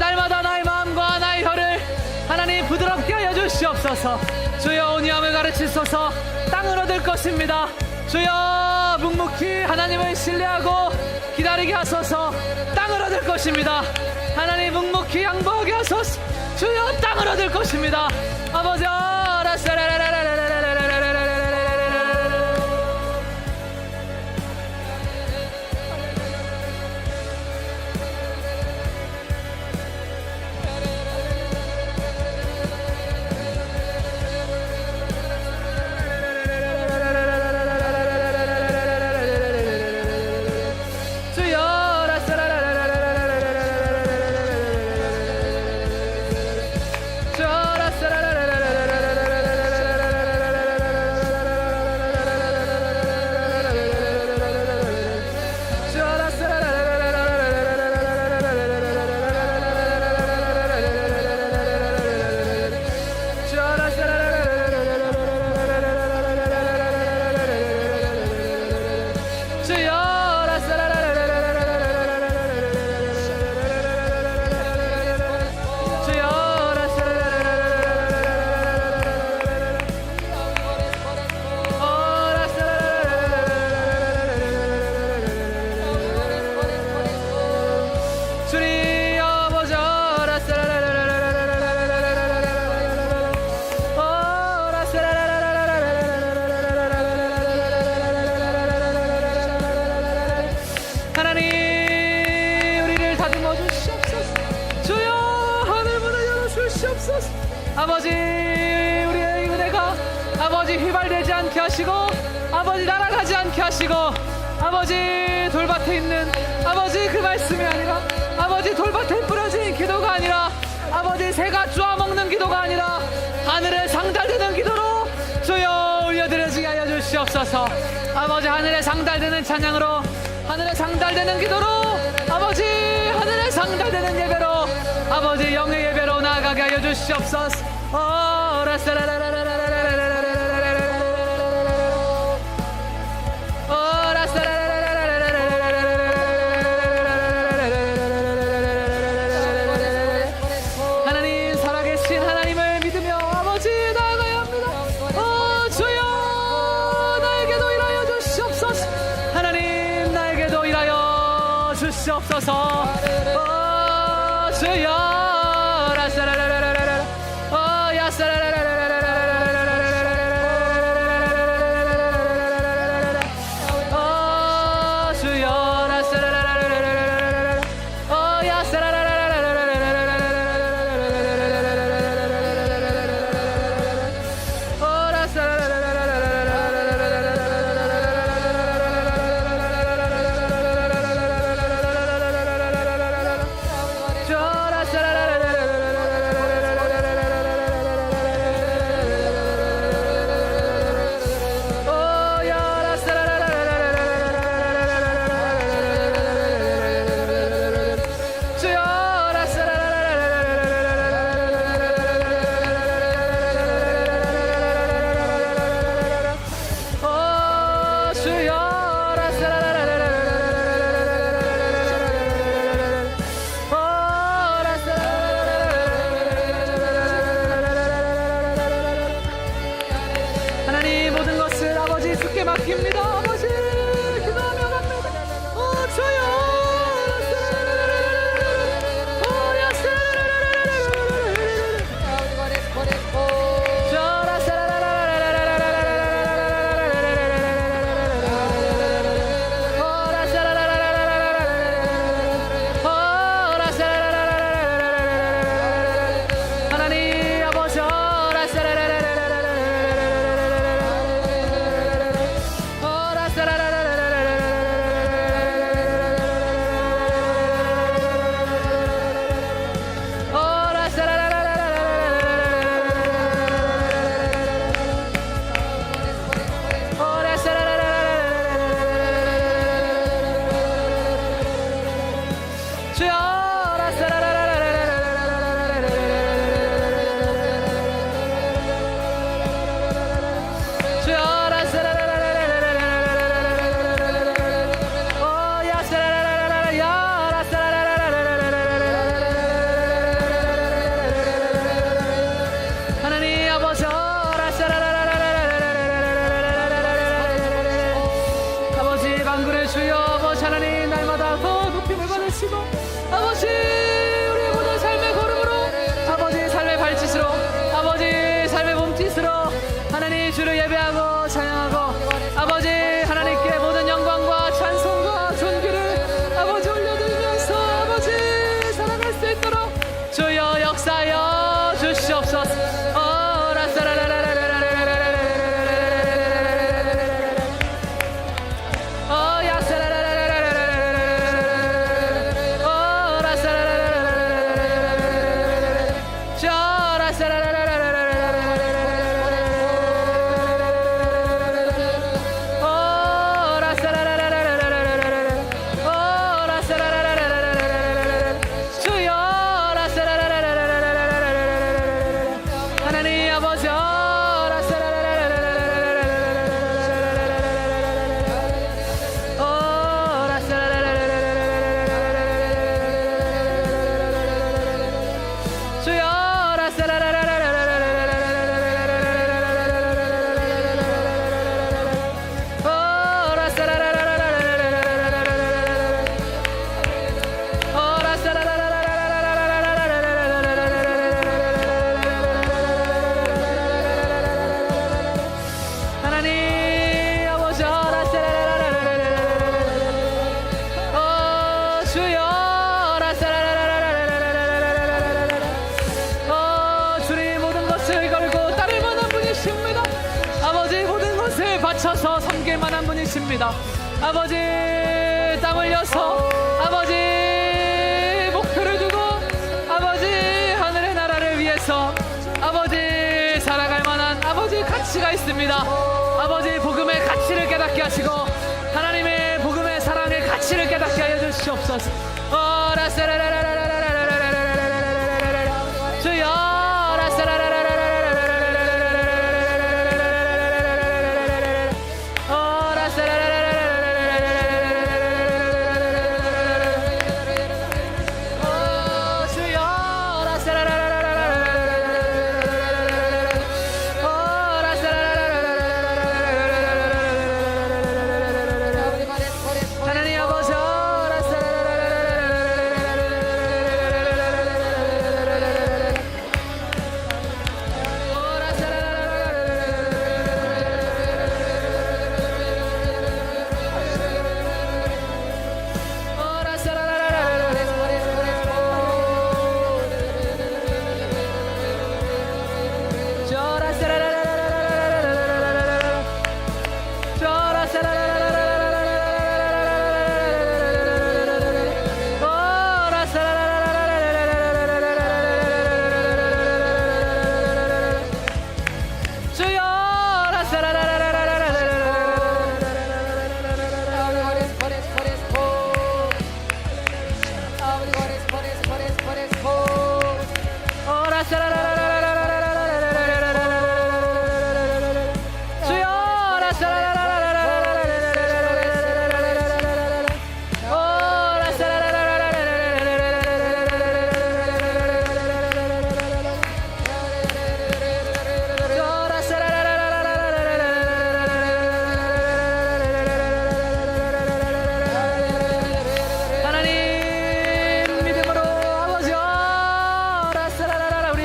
날마다 나의 마음과 나의 혀를 하나님 부드럽게 하여 주시옵소서. 주여 온유함을 가르치소서. 땅을 얻을 것입니다. 주여 묵묵히 하나님을 신뢰하고 기다리게 하소서. 땅을 얻을 것입니다. 하나님 묵묵히 양보하게 하소서. 주여 땅을 얻을 것입니다. 아버지 아버지 우리의 은혜가 아버지 휘발되지 않게 하시고 아버지 날아가지 않게 하시고 아버지 돌밭에 있는 아버지 그 말씀이 아니라 아버지 돌밭에 뿌려진 기도가 아니라 아버지 새가 쪼아먹는 기도가 아니라 하늘에 상달되는 기도로 주여 올려드려지게 하여 주시옵소서. 아버지 하늘에 상달되는 찬양으로 하늘에 상달되는 기도로 아버지 하늘에 상달되는 예배로 아버지 영의 예배로 나아가게 하여 주시옵소서. 하나님 살아계신 하나님을 믿으며 아버지 나아가야 합니다. 주여 나에게도 일하여 주시옵소서. 하나님 나에게도 일하여 주시옵소서. 주여 아버지 우리의 모든 삶의 걸음으로 아버지 삶의 발짓으로 아버지 삶의 몸짓으로 하나님 주를 예배하고 찬양하고 아버지 하나님께 모든 영광과 찬송과 존귀를 아버지 올려드리면서 아버지 살아갈 수 있도록 주여 역사하여 주시옵소서. 바쳐서 섬길 만한 분이십니다. 아버지, 땀 흘려서 아버지 목표를 두고 아버지 하늘의 나라를 위해서 아버지 살아갈 만한 아버지 가치가 있습니다. 아버지 복음의 가치를 깨닫게 하시고 하나님의 복음의 사랑의 가치를 깨닫게 하여 주시옵소서.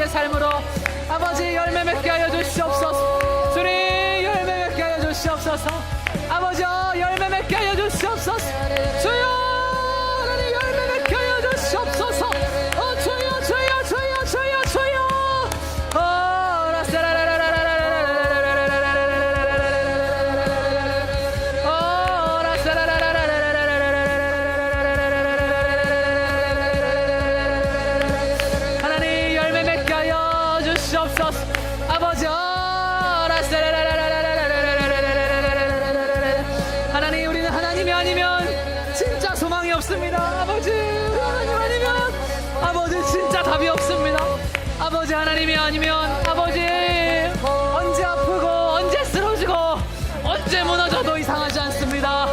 주여 삶으로 아버지 열매 맺게 하여 주시옵소서. 주님 열매 맺게 하여 주시옵소서. 아버지 열매 맺게 하여 주시옵소서. 주여 하나님 열매 맺게 하여 주시옵소서. 주여 주여 주여 주여 주여 아버지 하나님 우리는 하나님이 아니면 진짜 소망이 없습니다. 아버지 하나님 아니면 아버지 진짜 답이 없습니다. 아버지 하나님이 아니면 아버지 언제 아프고 언제 쓰러지고 언제 무너져도 이상하지 않습니다.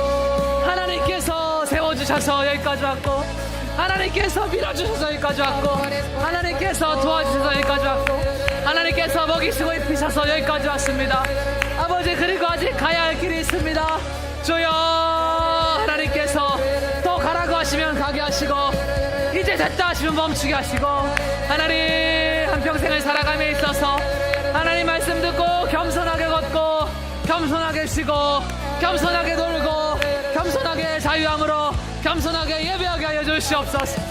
하나님께서 세워주셔서 여기까지 왔고 하나님께서 밀어주셔서 여기까지 왔고 하나님께서 도와주셔서 여기까지 왔고 하나님께서 먹이시고 입히셔서 여기까지 왔습니다. 아버지 그리고 아직 가야 할 길이 있습니다. 주여 하나님께서 또 가라고 하시면 가게 하시고 이제 됐다 하시면 멈추게 하시고 하나님 한평생을 살아감에 있어서 하나님 말씀 듣고 겸손하게 걷고 겸손하게 쉬고 겸손하게 놀고 겸손하게 자유함으로 겸손하게 예배하게 하여 주시옵소서.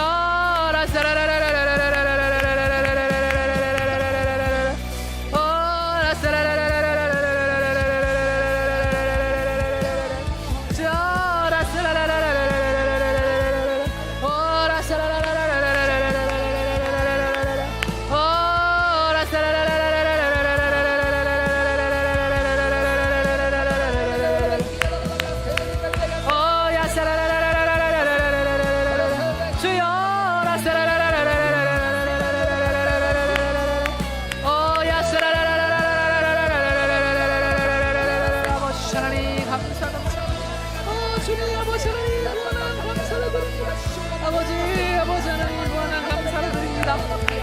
주여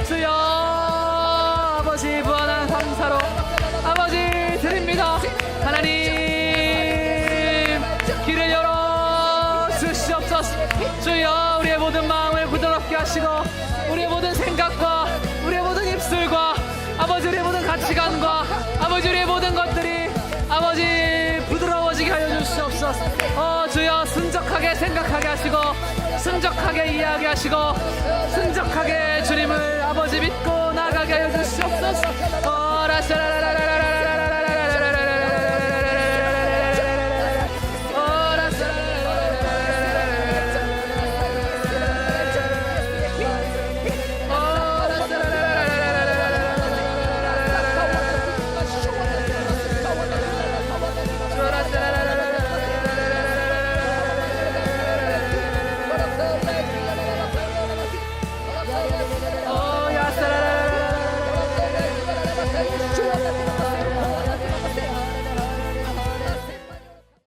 주여 아버지 무한한 감사로 아버지 드립니다. 하나님 길을 열어 주시옵소서. 주여 우리의 모든 마음을 부드럽게 하시고 우리의 모든 생각과 우리의 모든 입술과 아버지 우리의 모든 가치관과 아버지 우리의 모든 것들이 아버지 부드러워지게 하여 주시옵소서. 주여 순적하게 생각하게 하시고 순적하게 이해하게 하시고 순적하게 주님을 아버지 믿고 나아가게 하여 주시옵소서.